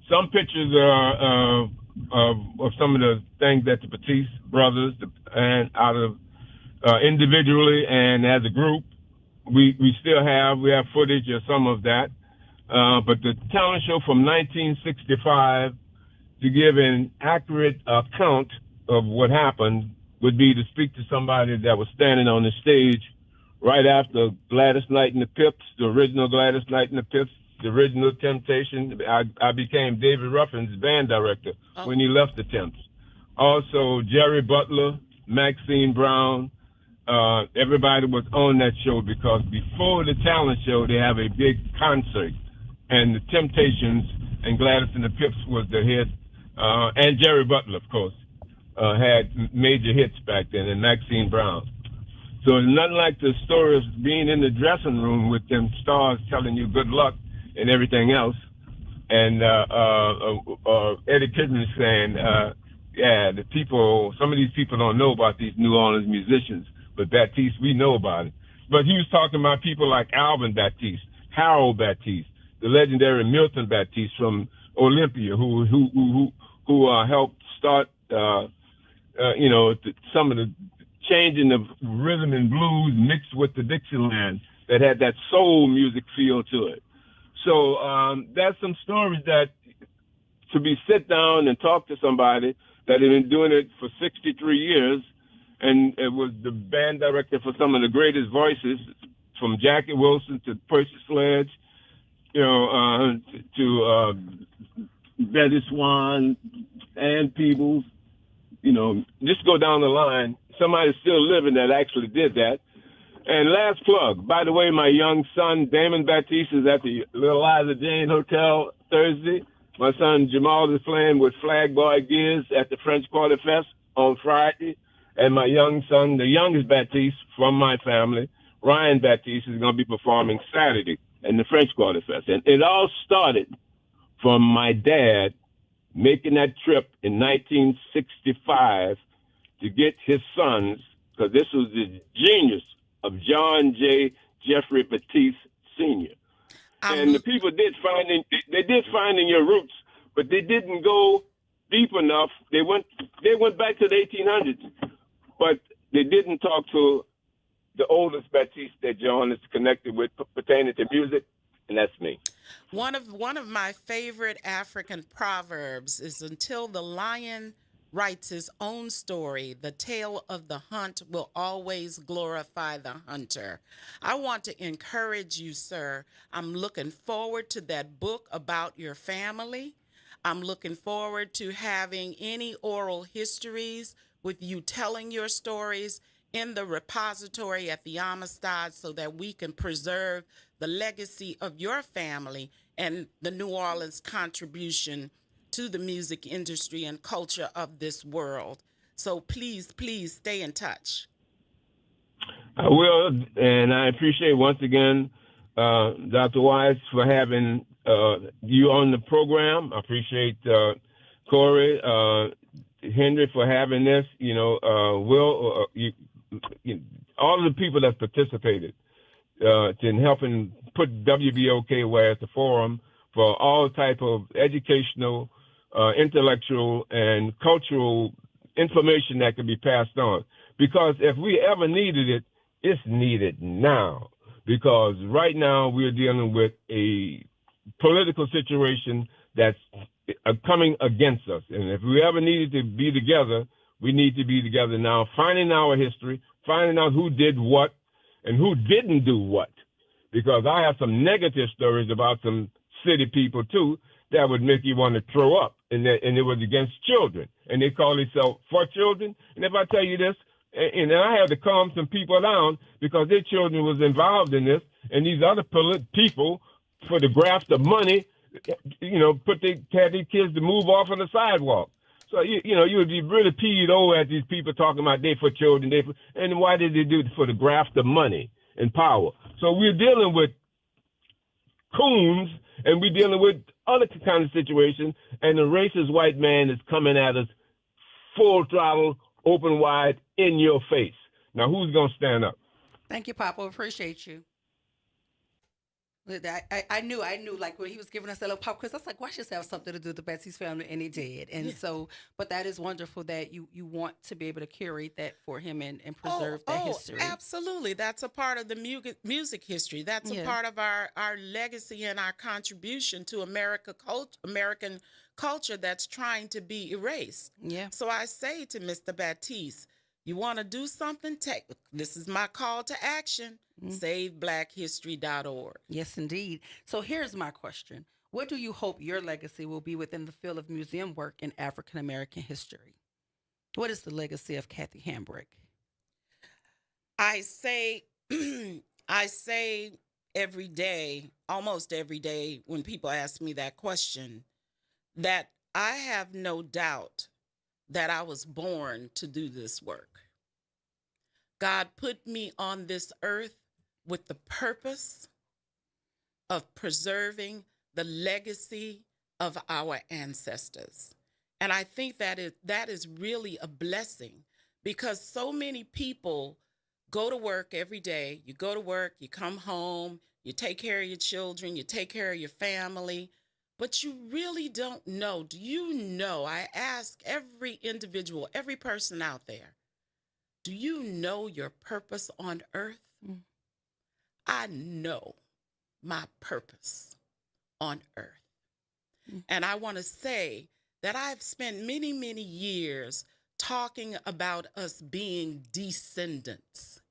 some pictures are of some of the things that the Baptiste brothers and out of individually and as a group, we still have footage of some of that. But the talent show from 1965, to give an accurate account of what happened, would be to speak to somebody that was standing on the stage right after Gladys Knight and the Pips, the original Gladys Knight and the Pips, the original Temptation. I became David Ruffin's band director when he left the Temps. Also, Jerry Butler, Maxine Brown, everybody was on that show because before the talent show, they have a big concert. And the Temptations and Gladys and the Pips was the hit. And Jerry Butler, of course, had major hits back then, and Maxine Brown. So it's nothing like the story of being in the dressing room with them stars telling you good luck and everything else. And Eddie Kidman saying, some of these people don't know about these New Orleans musicians, but Baptiste, we know about it. But he was talking about people like Alvin Baptiste, Harold Baptiste, the legendary Milton Baptiste from Olympia, who helped start some of the changing of rhythm and blues mixed with the Dixieland that had that soul music feel to it. So that's some stories that to be sit down and talk to somebody that had been doing it for 63 years, and it was the band director for some of the greatest voices, from Jackie Wilson to Percy Sledge, to Betty Swan, Ann Peebles, just go down the line. Somebody's still living that actually did that. And last plug, by the way, my young son, Damon Baptiste, is at the Little Liza Jane Hotel Thursday. My son, Jamal, is playing with Flag Boy Gears at the French Quarter Fest on Friday. And my young son, the youngest Baptiste from my family, Ryan Baptiste, is going to be performing Saturday in the French Quarter Fest. And it all started from my dad making that trip in 1965 to get his sons, because this was the genius of John J. Jeffrey Baptiste Sr. And the people did find in your roots, but they didn't go deep enough. They went back to the 1800s, but they didn't talk to the oldest Baptiste that John is connected with pertaining to music, and that's me. One of my favorite African proverbs is, until the lion writes his own story, the tale of the hunt will always glorify the hunter. I want to encourage you, sir. I'm looking forward to that book about your family. I'm looking forward to having any oral histories with you telling your stories in the repository at the Amistad, so that we can preserve the legacy of your family and the New Orleans contribution to the music industry and culture of this world. So please, please stay in touch. I will, and I appreciate once again, Dr. Wise, for having you on the program. I appreciate Corey, Henry for having this. Will, all of the people that participated in helping put WBOK where it's a forum for all type of educational, intellectual, and cultural information that can be passed on. Because if we ever needed it, it's needed now. Because right now we're dealing with a political situation that's coming against us. And if we ever needed to be together, we need to be together now, finding our history, finding out who did what and who didn't do what. Because I have some negative stories about some city people, too, that would make you want to throw up. And it was against children. And they call themselves for children. And if I tell you this, and I had to calm some people down because their children was involved in this, and these other people, for the graft of money, had these kids to move off on the sidewalk. So, you would be really peed over at these people talking about they for children, and why did they do it? For the graft of money and power. So we're dealing with coons, and we're dealing with other kind of situations, and the racist white man is coming at us full throttle, open wide, in your face. Now, who's going to stand up? Thank you, Papa. Appreciate you. I knew, like when he was giving us that little pop quiz, I was like, why should this have something to do with the Baptiste family? And he did. And so, but that is wonderful that you want to be able to curate that for him and preserve that history. Absolutely. That's a part of the music history. That's a part of our legacy and our contribution to American culture that's trying to be erased. Yeah. So I say to Mr. Baptiste, you want to do something? This is my call to action. SaveBlackHistory.org. Yes, indeed. So here's my question. What do you hope your legacy will be within the field of museum work in African American history? What is the legacy of Kathy Hambrick? I say every day, almost every day, when people ask me that question, that I have no doubt that I was born to do this work. God put me on this earth with the purpose of preserving the legacy of our ancestors. And I think that is really a blessing, because so many people go to work every day. You go to work, you come home, you take care of your children, you take care of your family, but you really don't know. Do you know? I ask every individual, every person out there, do you know your purpose on earth? I know my purpose on earth. And I want to say that I've spent many, many years talking about us being descendants.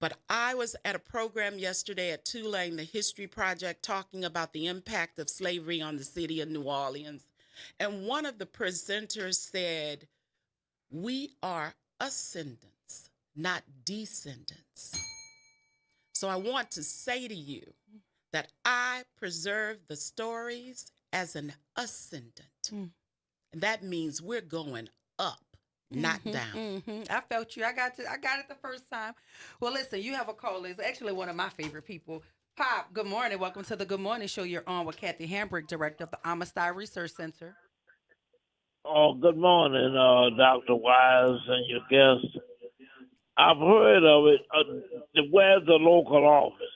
But I was at a program yesterday at Tulane, the History Project, talking about the impact of slavery on the city of New Orleans. And one of the presenters said, we are ascendants, not descendants. So I want to say to you that I preserve the stories as an ascendant. And that means we're going up, not down. I felt you. I got it the first time. Well, listen, you have a caller. It's actually one of my favorite people. Pop, good morning. Welcome to the Good Morning Show. You're on with Kathy Hambrick, director of the Amistad Research Center. Oh, good morning, Dr. Wise and your guest. I've heard of it. Where's the local office?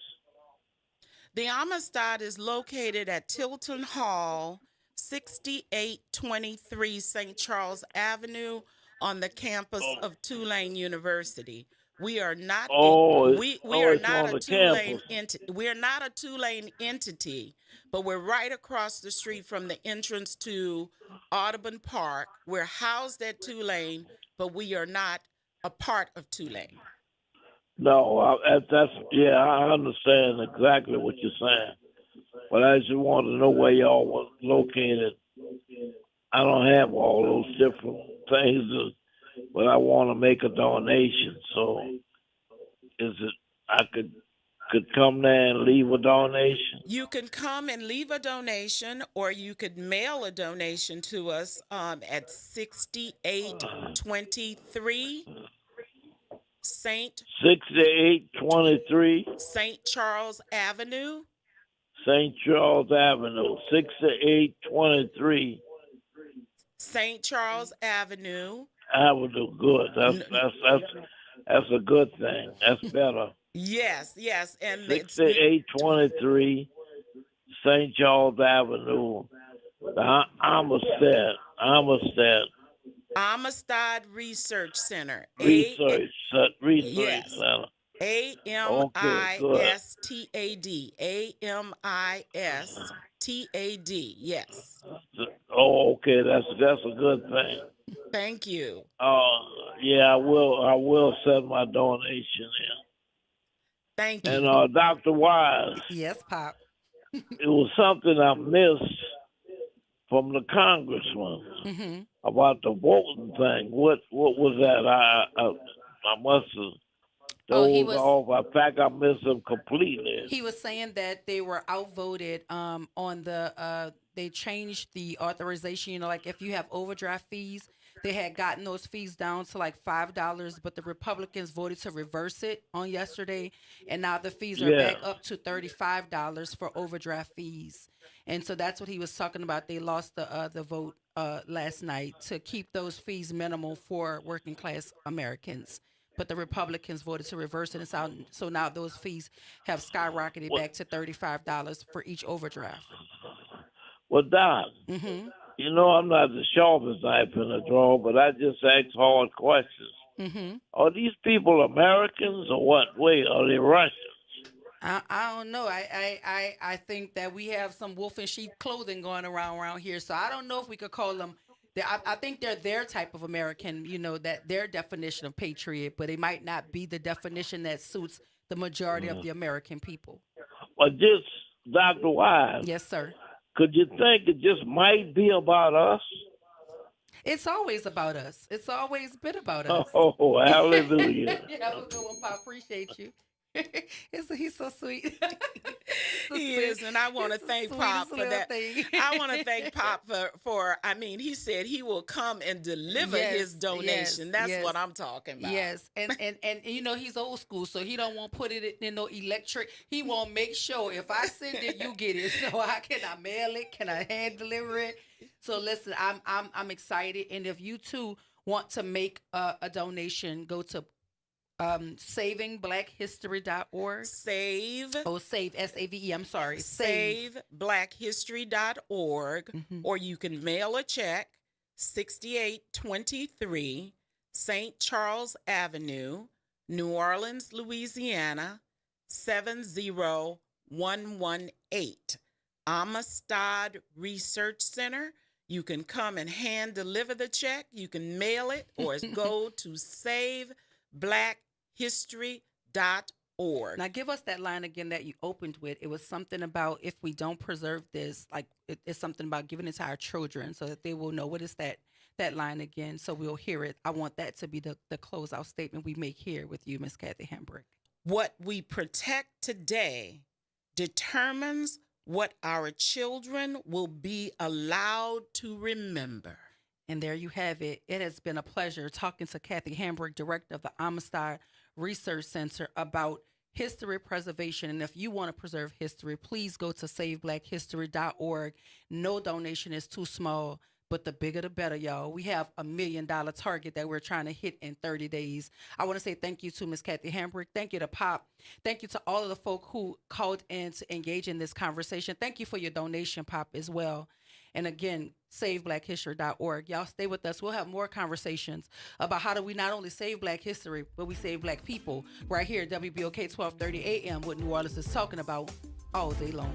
The Amistad is located at Tilton Hall, 6823 St. Charles Avenue on the campus of Tulane University. We are not we are not a Tulane entity. We are not a Tulane entity, but we're right across the street from the entrance to Audubon Park. We're housed at Tulane, but we are not a part of Tulane. No, I understand exactly what you're saying, but I just want to know where y'all was located. I don't have all those different things, but I want to make a donation. So, is it I could come there and leave a donation? You can come and leave a donation, or you could mail a donation to us at 6823 6823 St. Charles Avenue. St. Charles Avenue, 6823 St. Charles Avenue. Avenue, good. That's a good thing. That's better. Yes, and 6823 St. Charles Avenue, the Amistad Research Center. Research Center. AMISTAD. Yes. Oh, okay. That's a good thing. Thank you. Yeah, I will send my donation in. Thank you. And Dr. Wise. Yes, Pop. It was something I missed from the congressman about the voting thing. What was that? I must have dozed off. In fact, I missed him completely. He was saying that they were outvoted on the. They changed the authorization. You know, like if you have overdraft fees, they had gotten those fees down to like $5, but the Republicans voted to reverse it on yesterday, and now the fees are back up to $35 for overdraft fees. And so that's what he was talking about. They lost the vote last night to keep those fees minimal for working class Americans. But the Republicans voted to reverse it, and so now those fees have skyrocketed back to $35 for each overdraft. Well, Doc, you know I'm not the sharpest knife in the drawer, but I just ask hard questions. Are these people Americans or what? Wait, are they Russians? I don't know. I think that we have some wolf in sheep clothing going around here, so I don't know if we could call them. I think they're their type of American, you know, that their definition of patriot, but it might not be the definition that suits the majority of the American people. Well, just Dr. Wise. Yes, sir. Could you think it just might be about us? It's always about us. It's always been about us. Oh, hallelujah. You have a good one, Pop. Appreciate you. He's so sweet. He is, and I want to thank Pop for that. I want to thank Pop for. I mean, he said he will come and deliver his donation. That's what I'm talking about. Yes, and you know he's old school, so he don't want to put it in no electric. He won't make sure if I send it, you get it. So can I mail it? Can I hand deliver it? So listen, I'm excited, and if you too want to make a donation, go to SavingBlackHistory.org. Save. Oh, save, S-A-V-E, I'm sorry. SaveBlackHistory.org, or you can mail a check, 6823 St. Charles Avenue, New Orleans, Louisiana, 70118. Amistad Research Center. You can come and hand deliver the check. You can mail it or go to SaveBlackHistory.org. Now, give us that line again that you opened with. It was something about if we don't preserve this, like it's something about giving it to our children so that they will know. What is that line again? So we'll hear it. I want that to be the closeout statement we make here with you, Miss Kathy Hambrick. What we protect today determines what our children will be allowed to remember. And there you have it. It has been a pleasure talking to Kathy Hambrick, director of the Amistad Research Center, about history preservation. And if you want to preserve history, please go to SaveBlackHistory.org. No donation is too small, but the bigger the better, y'all. We have $1 million target that we're trying to hit in 30 days. I want to say thank you to Miss Kathy Hambrick. Thank you to Pop. Thank you to all of the folk who called in to engage in this conversation. Thank you for your donation, Pop, as well. And again, SaveBlackHistory.org. Y'all stay with us. We'll have more conversations about how do we not only save Black history, but we save Black people right here at WBOK 1230 AM, what New Orleans is talking about all day long.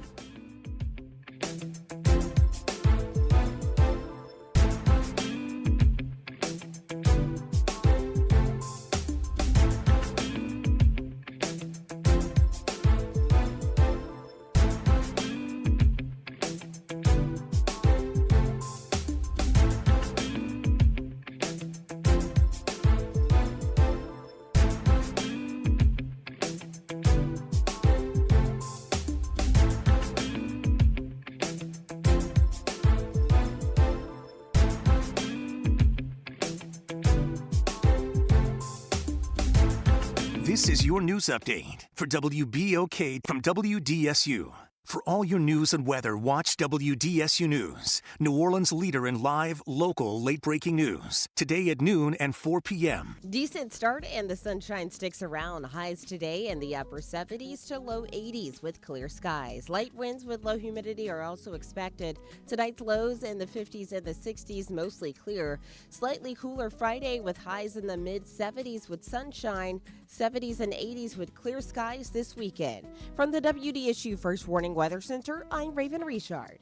This is your news update for WBOK from WDSU. For all your news and weather, watch WDSU News, New Orleans' leader in live, local, late-breaking news. Today at noon and 4 p.m. Decent start and the sunshine sticks around. Highs today in the upper 70s to low 80s with clear skies. Light winds with low humidity are also expected. Tonight's lows in the 50s and the 60s, mostly clear. Slightly cooler Friday with highs in the mid-70s with sunshine. 70s and 80s with clear skies this weekend. From the WDSU First Warning Weather Center, I'm Raven Richard.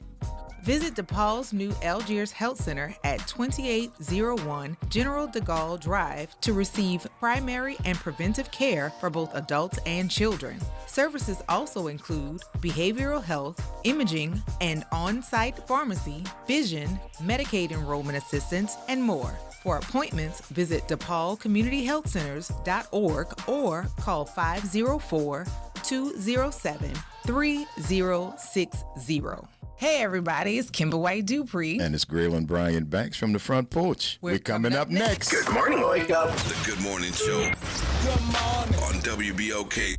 Visit DePaul's new Algiers Health Center at 2801 General de Gaulle Drive to receive primary and preventive care for both adults and children. Services also include behavioral health, imaging, and on-site pharmacy, vision, Medicaid enrollment assistance, and more. For appointments, visit DePaulCommunityHealthCenters.org or call 504-207-3060. Hey everybody, it's Kimber White Dupree. And it's Graylin Brian Banks from the front porch. We're coming up next. Good morning, Wake Up. The Good Morning Show. Good morning. On WBOK.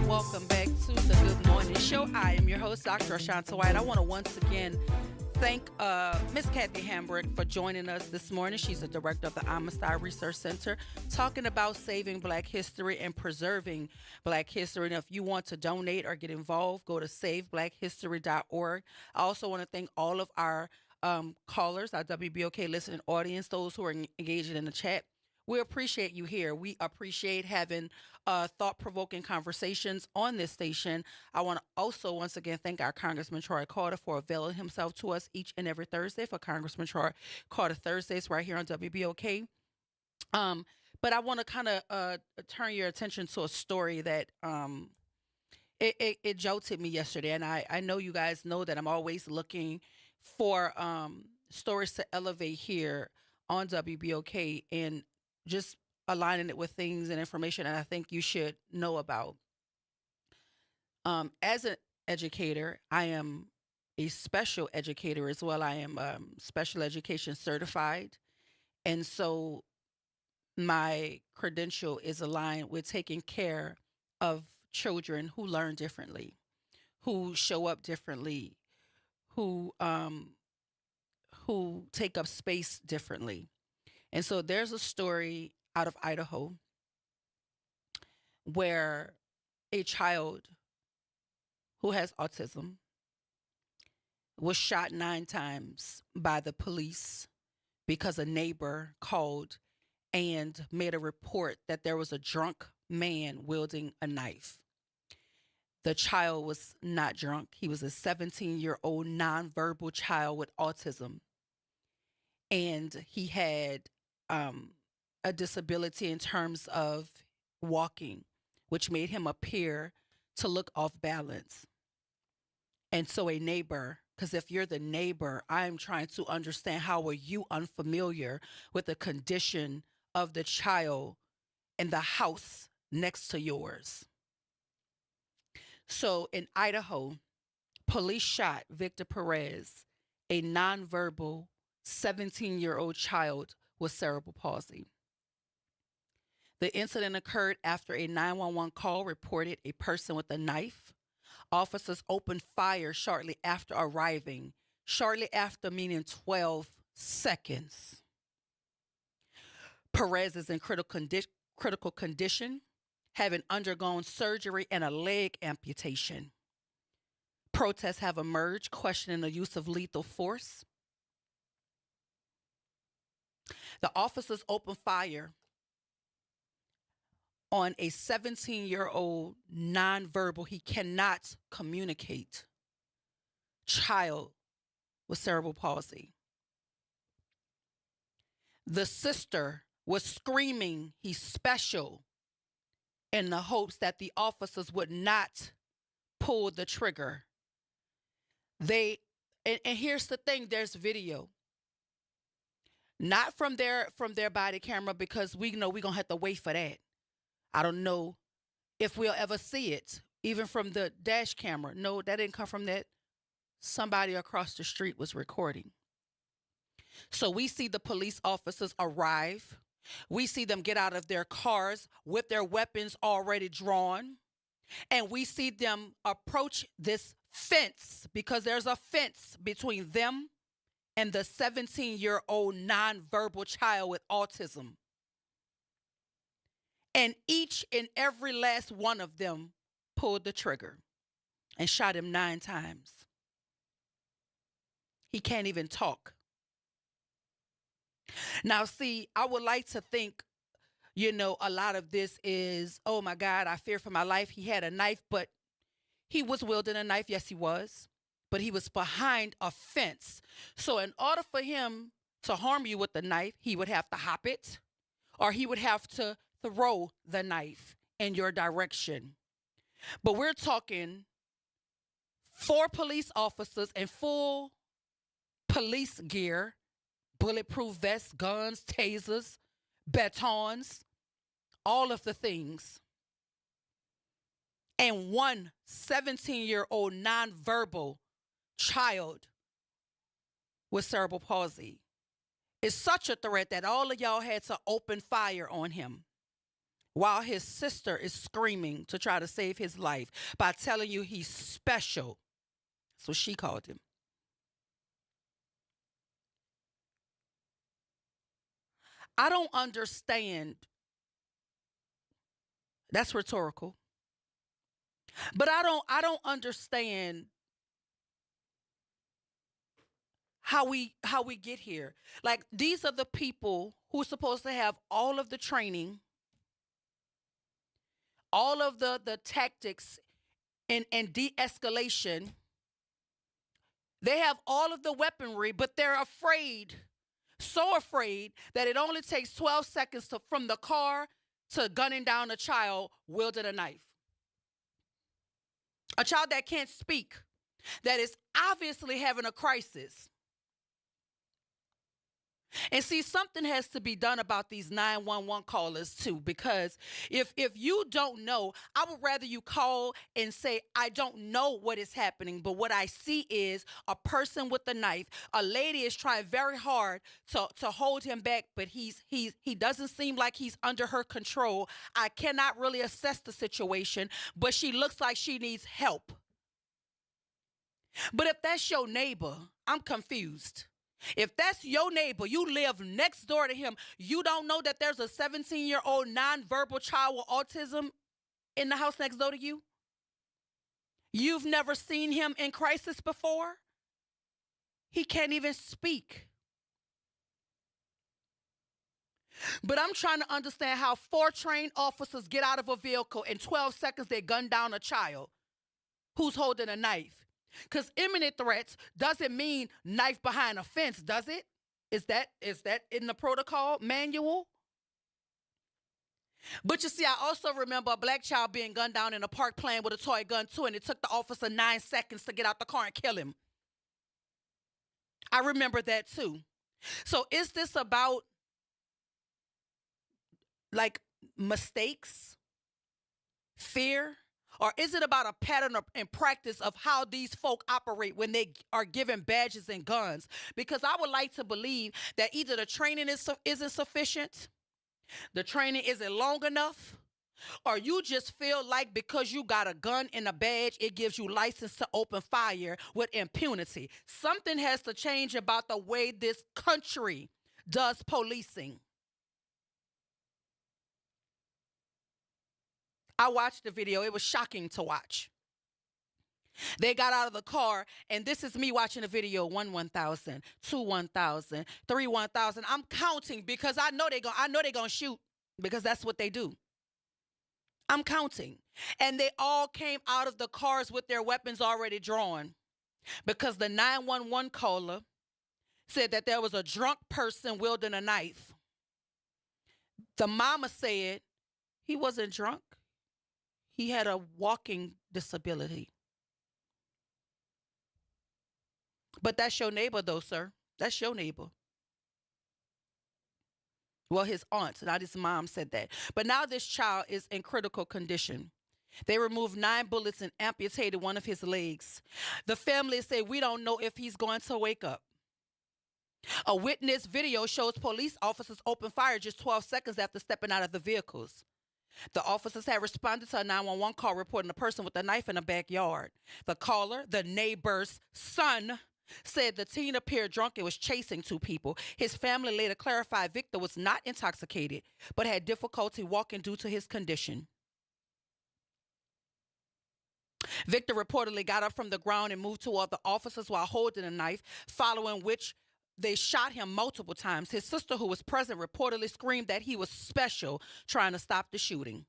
Welcome back to the Good Morning Show. I am your host, Dr. Ashanta White. I want to once again thank Miss Kathy Hambrick for joining us this morning. She's the director of the Amistad Research Center, talking about saving Black history and preserving Black history. And if you want to donate or get involved, go to SaveBlackHistory.org. I also want to thank all of our callers, our WBOK listening audience, those who are engaging in the chat. We appreciate you here. We appreciate having thought-provoking conversations on this station. I want to also once again thank our Congressman Troy Carter for availing himself to us each and every Thursday for Congressman Troy Carter Thursdays right here on WBOK. But I want to kind of turn your attention to a story that it jolted me yesterday. And I know you guys know that I'm always looking for stories to elevate here on WBOK and just aligning it with things and information that I think you should know about. As an educator, I am a special educator as well. I am special education certified. And so my credential is aligned with taking care of children who learn differently, who show up differently, who take up space differently. And so there's a story out of Idaho where a child who has autism was shot 9 times by the police because a neighbor called and made a report that there was a drunk man wielding a knife. The child was not drunk. He was a 17-year-old nonverbal child with autism. And he had a disability in terms of walking, which made him appear to look off balance. And so a neighbor, because if you're the neighbor, I'm trying to understand how are you unfamiliar with the condition of the child in the house next to yours. So in Idaho, police shot Victor Perez, a nonverbal 17-year-old child with cerebral palsy. The incident occurred after a 911 call reported a person with a knife. Officers opened fire shortly after arriving. Shortly after meaning 12 seconds. Perez is in critical condition, having undergone surgery and a leg amputation. Protests have emerged questioning the use of lethal force. The officers opened fire on a 17-year-old nonverbal, he cannot communicate, child with cerebral palsy. The sister was screaming, "He's special," in the hopes that the officers would not pull the trigger. And here's the thing, there's video. Not from their body camera, because we know we're going to have to wait for that. I don't know if we'll ever see it, even from the dash camera. No, that didn't come from that. Somebody across the street was recording. So we see the police officers arrive. We see them get out of their cars with their weapons already drawn. And we see them approach this fence, because there's a fence between them and the 17-year-old nonverbal child with autism. And each and every last one of them pulled the trigger and shot him 9 times. He can't even talk. Now, see, I would like to think, a lot of this is, oh my God, I fear for my life. He had a knife, but he was wielding a knife. Yes, he was. But he was behind a fence. So in order for him to harm you with the knife, he would have to hop it, or he would have to throw the knife in your direction. But we're talking 4 police officers in full police gear, bulletproof vests, guns, tasers, batons, all of the things. And one 17-year-old nonverbal child with cerebral palsy. It's such a threat that all of y'all had to open fire on him, while his sister is screaming to try to save his life by telling you he's special. That's what she called him. I don't understand. That's rhetorical. But I don't understand how we get here. Like, these are the people who are supposed to have all of the training, all of the tactics and de-escalation. They have all of the weaponry, but they're afraid, so afraid, that it only takes 12 seconds from the car to gunning down a child wielding a knife. A child that can't speak, that is obviously having a crisis. And see, something has to be done about these 911 callers too, because if you don't know, I would rather you call and say, I don't know what is happening, but what I see is a person with a knife. A lady is trying very hard to hold him back, but he doesn't seem like he's under her control. I cannot really assess the situation, but she looks like she needs help. But if that's your neighbor, I'm confused. If that's your neighbor, you live next door to him, you don't know that there's a 17-year-old nonverbal child with autism in the house next door to you? You've never seen him in crisis before? He can't even speak. But I'm trying to understand how 4 trained officers get out of a vehicle in 12 seconds they gun down a child who's holding a knife. Because imminent threats doesn't mean knife behind a fence, does it? Is that in the protocol manual? But you see, I also remember a black child being gunned down in a park playing with a toy gun too, and it took the officer 9 seconds to get out the car and kill him. I remember that too. So is this about like mistakes, fear? Or is it about a pattern and practice of how these folk operate when they are given badges and guns? Because I would like to believe that either the training isn't sufficient, the training isn't long enough, or you just feel like because you got a gun and a badge, it gives you license to open fire with impunity. Something has to change about the way this country does policing. I watched the video. It was shocking to watch. They got out of the car, and this is me watching the video. 1,000, 2 1,000, 3 1,000. I'm counting because I know they're gonna shoot because that's what they do. I'm counting. And they all came out of the cars with their weapons already drawn because the 911 caller said that there was a drunk person wielding a knife. The mama said he wasn't drunk. He had a walking disability. But that's your neighbor, though, sir. That's your neighbor. Well, his aunt, not his mom, said that. But now this child is in critical condition. They removed 9 bullets and amputated one of his legs. The family say we don't know if he's going to wake up. A witness video shows police officers open fire just 12 seconds after stepping out of the vehicles. The officers had responded to a 911 call reporting a person with a knife in the backyard. The caller, the neighbor's son, said the teen appeared drunk and was chasing 2 people. His family later clarified Victor was not intoxicated, but had difficulty walking due to his condition. Victor reportedly got up from the ground and moved toward the officers while holding a knife, following which they shot him multiple times. His sister, who was present, reportedly screamed that he was special trying to stop the shooting.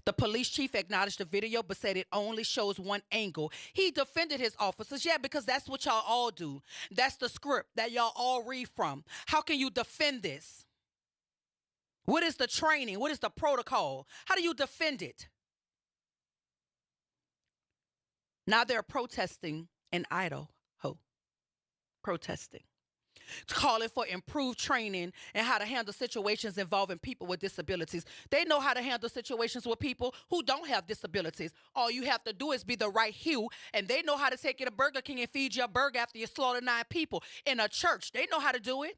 The police chief acknowledged the video but said it only shows one angle. He defended his officers, because that's what y'all all do. That's the script that y'all all read from. How can you defend this? What is the training? What is the protocol? How do you defend it? Now they're protesting in Idaho. Protesting. Calling for improved training and how to handle situations involving people with disabilities. They know how to handle situations with people who don't have disabilities. All you have to do is be the right hue, and they know how to take you to Burger King and feed you a burger after you slaughter 9 people. In a church, they know how to do it.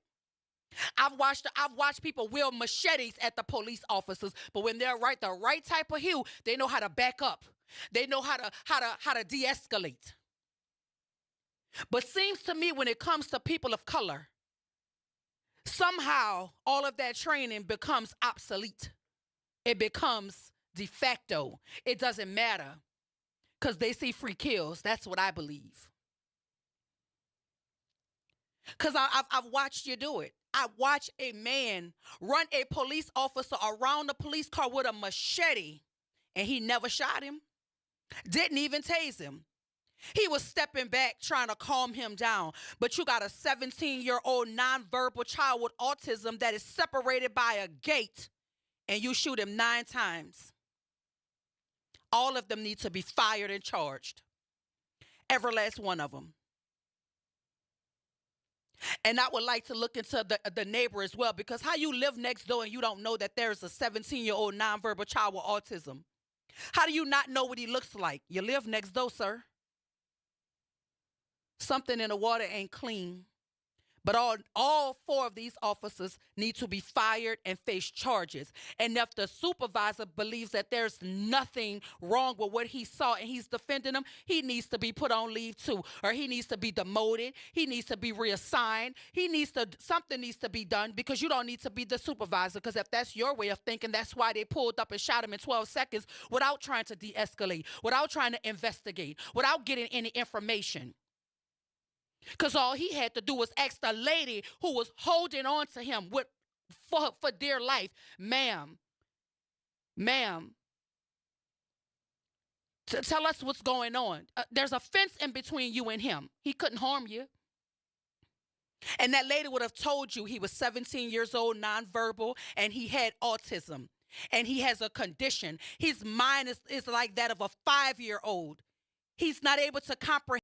I've watched people wield machetes at the police officers, but when they're the right type of hue, they know how to back up. They know how to de-escalate. But seems to me when it comes to people of color, somehow all of that training becomes obsolete. It becomes de facto. It doesn't matter because they see free kills. That's what I believe. Because I've watched you do it. I watched a man run a police officer around the police car with a machete, and he never shot him, didn't even tase him. He was stepping back trying to calm him down. But you got a 17-year-old nonverbal child with autism that is separated by a gate, and you shoot him 9 times. All of them need to be fired and charged. Every last one of them. And I would like to look into the neighbor as well, because how you live next door and you don't know that there's a 17-year-old nonverbal child with autism? How do you not know what he looks like? You live next door, sir. Something in the water ain't clean. But all 4 of these officers need to be fired and face charges. And if the supervisor believes that there's nothing wrong with what he saw and he's defending them, he needs to be put on leave too. Or he needs to be demoted. He needs to be reassigned. Something needs to be done, because you don't need to be the supervisor. Because if that's your way of thinking, that's why they pulled up and shot him in 12 seconds without trying to de-escalate, without trying to investigate, without getting any information. Because all he had to do was ask the lady who was holding on to him for dear life, ma'am, tell us what's going on. There's a fence in between you and him. He couldn't harm you. And that lady would have told you he was 17 years old, nonverbal, and he had autism. And he has a condition. His mind is like that of a 5-year-old. He's not able to comprehend.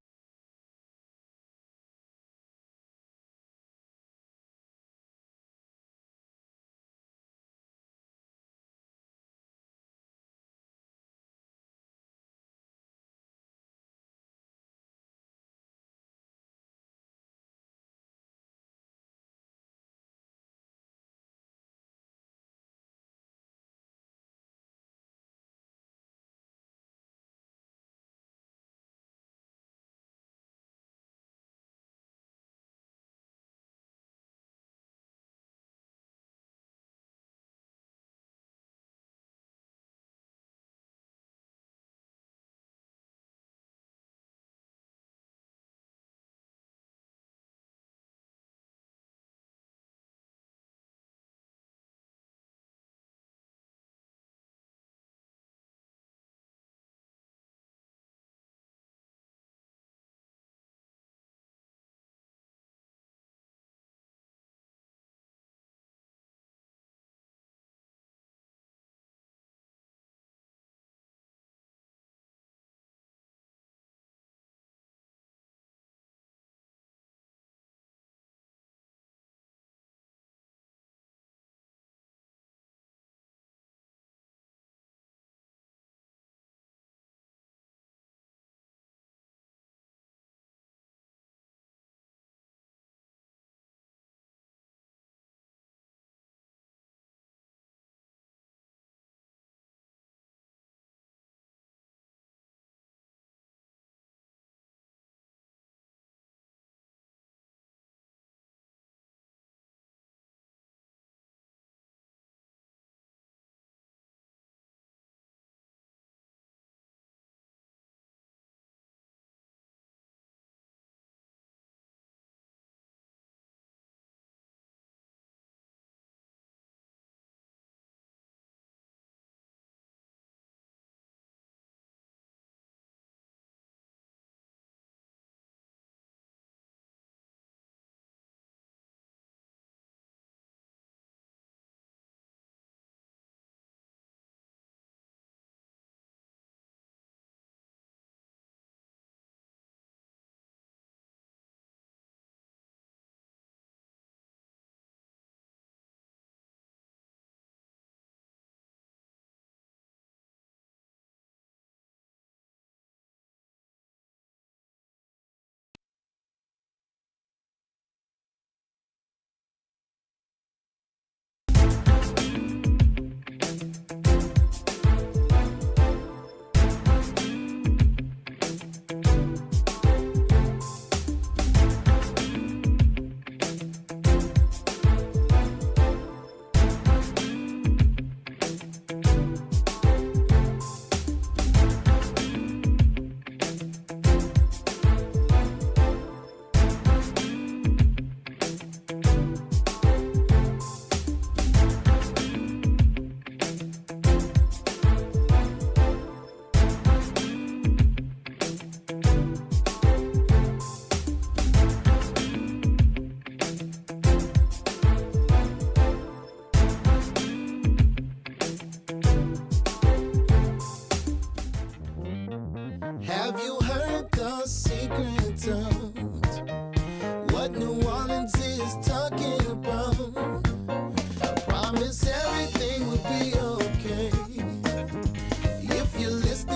Have you heard the secret of what New Orleans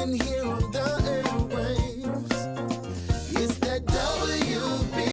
been here